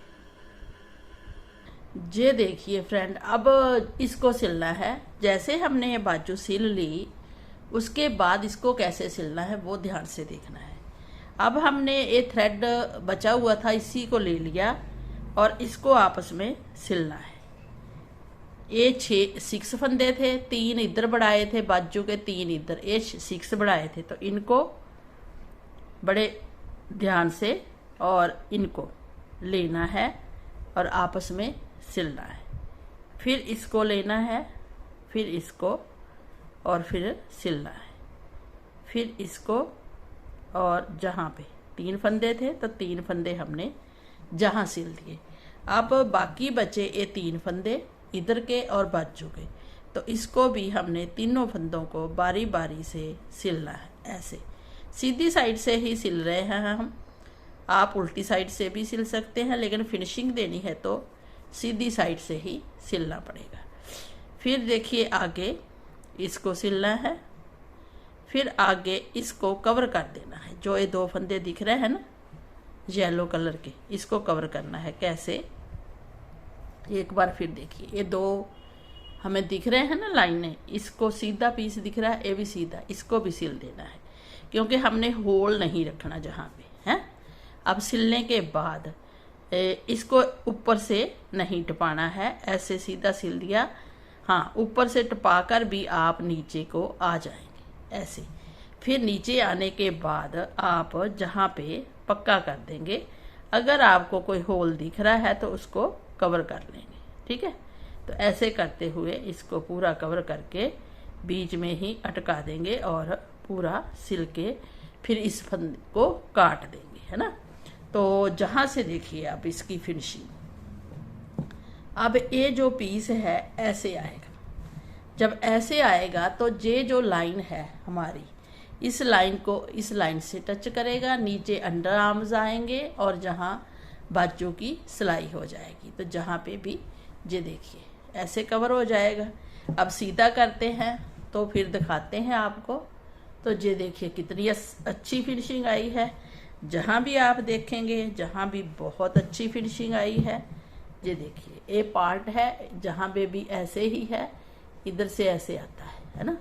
ये देखिए फ्रेंड, अब इसको सिलना है। जैसे हमने ये बाजू सिल ली, उसके बाद इसको कैसे सिलना है वो ध्यान से देखना है। अब हमने ये थ्रेड बचा हुआ था, इसी को ले लिया और इसको आपस में सिलना है। ये 6 फंदे थे, 3 इधर बढ़ाए थे बाजू के, 3 इधर, ये 6 बढ़ाए थे। तो इनको बड़े ध्यान से और इनको लेना है और आपस में सिलना है। फिर इसको लेना है, फिर इसको और फिर सिलना है। फिर इसको, और जहाँ पे 3 फंदे थे तो 3 फंदे हमने जहाँ सिल दिए। अब बाकी बचे ये 3 फंदे इधर के और बाजू के, तो इसको भी हमने तीनों फंदों को बारी बारी से सिलना है। ऐसे सीधी साइड से ही सिल रहे हैं हम, आप उल्टी साइड से भी सिल सकते हैं, लेकिन फिनिशिंग देनी है तो सीधी साइड से ही सिलना पड़ेगा। फिर देखिए आगे इसको सिलना है, फिर आगे इसको कवर कर देना है। जो ये 2 फंदे दिख रहे हैं ना येलो कलर के, इसको कवर करना है। कैसे, एक बार फिर देखिए, ये 2 हमें दिख रहे हैं ना लाइनें, इसको सीधा पीस दिख रहा है, ये भी सीधा, इसको भी सिल देना है क्योंकि हमने होल नहीं रखना जहाँ पे है। अब सिलने के बाद इसको ऊपर से नहीं टपाना है, ऐसे सीधा सिल दिया। हाँ, ऊपर से टपा कर भी आप नीचे को आ जाएंगे ऐसे। फिर नीचे आने के बाद आप जहाँ पे पक्का कर देंगे, अगर आपको कोई होल दिख रहा है तो उसको कवर कर लेंगे, ठीक है। तो ऐसे करते हुए इसको पूरा कवर करके बीच में ही अटका देंगे और पूरा सिल के फिर इस फंदे को काट देंगे, है ना। तो जहाँ से देखिए आप इसकी फिनिशिंग, अब ये जो पीस है ऐसे आएगा। जब ऐसे आएगा तो ये जो लाइन है हमारी, इस लाइन को इस लाइन से टच करेगा, नीचे अंडर आर्म्स आएंगे और जहाँ बाजू की सिलाई हो जाएगी, तो जहाँ पे भी ये देखिए ऐसे कवर हो जाएगा। अब सीधा करते हैं तो फिर दिखाते हैं आपको। तो ये देखिए कितनी अच्छी फिनिशिंग आई है। जहाँ भी आप देखेंगे, जहाँ भी बहुत अच्छी फिनिशिंग आई है। ये देखिए ये पार्ट है, जहाँ पे भी ऐसे ही है, इधर से ऐसे आता है ना।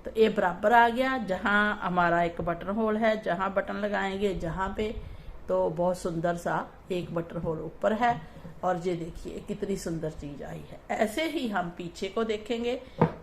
तो ये बराबर आ गया। जहाँ हमारा एक बटन होल है, जहाँ बटन लगाएंगे जहाँ पे, तो बहुत सुंदर सा एक बटन होल ऊपर है। और ये देखिए कितनी सुंदर चीज आई है। ऐसे ही हम पीछे को देखेंगे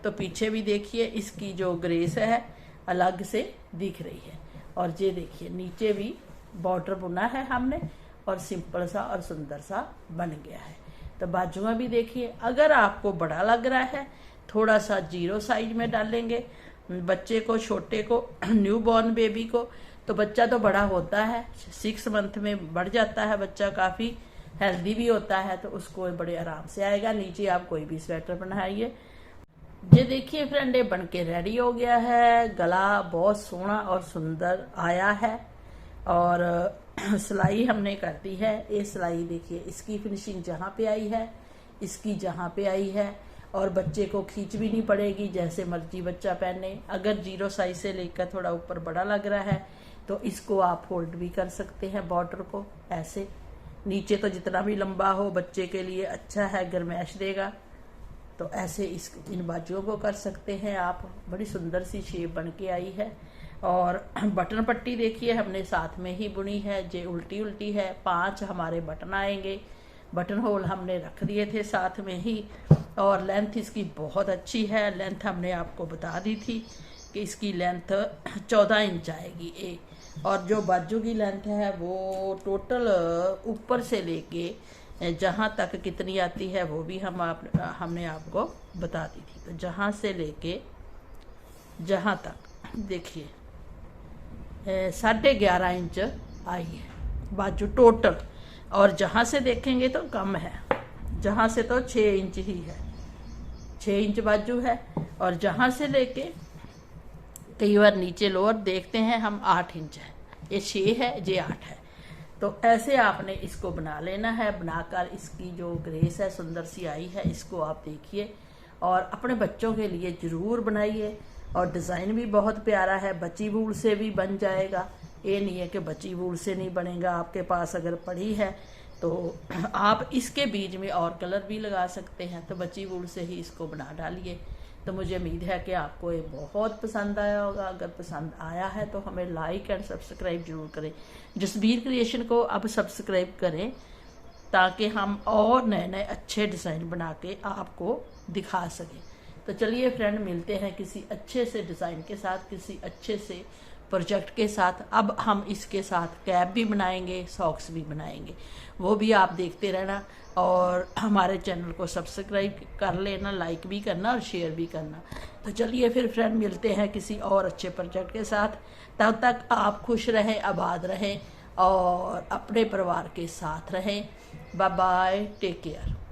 तो पीछे भी देखिए इसकी जो ग्रेस है अलग से दिख रही है। और ये देखिए नीचे भी बॉर्डर बुना है हमने और सिंपल सा और सुंदर सा बन गया है। तो बाजू में भी देखिए, अगर आपको बड़ा लग रहा है थोड़ा सा 0 साइज में डालेंगे। बच्चे को, छोटे को, न्यू बॉर्न बेबी को, तो बच्चा तो बड़ा होता है, 6 मंथ में बढ़ जाता है बच्चा, काफ़ी हेल्दी भी होता है, तो उसको बड़े आराम से आएगा। नीचे आप कोई भी स्वेटर बनाइए। ये देखिए फ्रेंड, ये बन के रेडी हो गया है। गला बहुत सोहना और सुंदर आया है और सिलाई हमने कर दी है। ये सिलाई देखिए, इसकी फिनिशिंग जहाँ पे आई है, इसकी जहाँ पे आई है, और बच्चे को खींच भी नहीं पड़ेगी, जैसे मर्जी बच्चा पहने। अगर 0 साइज से लेकर थोड़ा ऊपर बड़ा लग रहा है तो इसको आप फोल्ड भी कर सकते हैं, बॉर्डर को ऐसे। नीचे तो जितना भी लंबा हो बच्चे के लिए अच्छा है, गर्मैश देगा। तो ऐसे इन बाजुओं को कर सकते हैं आप। बड़ी सुंदर सी शेप बन के आई है। और बटन पट्टी देखिए हमने साथ में ही बुनी है, जे उल्टी उल्टी है। 5 हमारे बटन आएंगे, बटन होल हमने रख दिए थे साथ में ही। और लेंथ इसकी बहुत अच्छी है। लेंथ हमने आपको बता दी थी कि इसकी लेंथ 14 इंच आएगी ए। और जो बाजू की लेंथ है वो टोटल ऊपर से लेके जहाँ तक कितनी आती है वो भी हमने आपको बता दी थी। तो जहाँ से लेके जहाँ तक देखिए 11.5 इंच आई है बाजू टोटल। और जहाँ से देखेंगे तो कम है, जहाँ से तो 6 इंच ही है, 6 इंच बाजू है। और जहाँ से लेके कई बार नीचे लोअर देखते हैं हम 8 इंच है। ये 6 है, ये 8 है। तो ऐसे आपने इसको बना लेना है। बनाकर इसकी जो ग्रेस है सुंदर सी आई है, इसको आप देखिए और अपने बच्चों के लिए ज़रूर बनाइए। और डिज़ाइन भी बहुत प्यारा है, बची वूल से भी बन जाएगा। ये नहीं है कि बची वूल से नहीं बनेगा। आपके पास अगर पड़ी है तो आप इसके बीच में और कलर भी लगा सकते हैं। तो बची वूल से ही इसको बना डालिए। तो मुझे उम्मीद है कि आपको ये बहुत पसंद आया होगा। अगर पसंद आया है तो हमें लाइक एंड सब्सक्राइब जरूर करें। जसबीर क्रिएशन को अब सब्सक्राइब करें ताकि हम और नए नए अच्छे डिज़ाइन बना के आपको दिखा सकें। तो चलिए फ्रेंड, मिलते हैं किसी अच्छे से डिज़ाइन के साथ, किसी अच्छे से प्रोजेक्ट के साथ। अब हम इसके साथ कैप भी बनाएंगे, सॉक्स भी बनाएंगे, वो भी आप देखते रहना। और हमारे चैनल को सब्सक्राइब कर लेना, लाइक भी करना और शेयर भी करना। तो चलिए फिर फ्रेंड, मिलते हैं किसी और अच्छे प्रोजेक्ट के साथ। तब तक आप खुश रहें, आबाद रहें और अपने परिवार के साथ रहें। Bye bye, take care.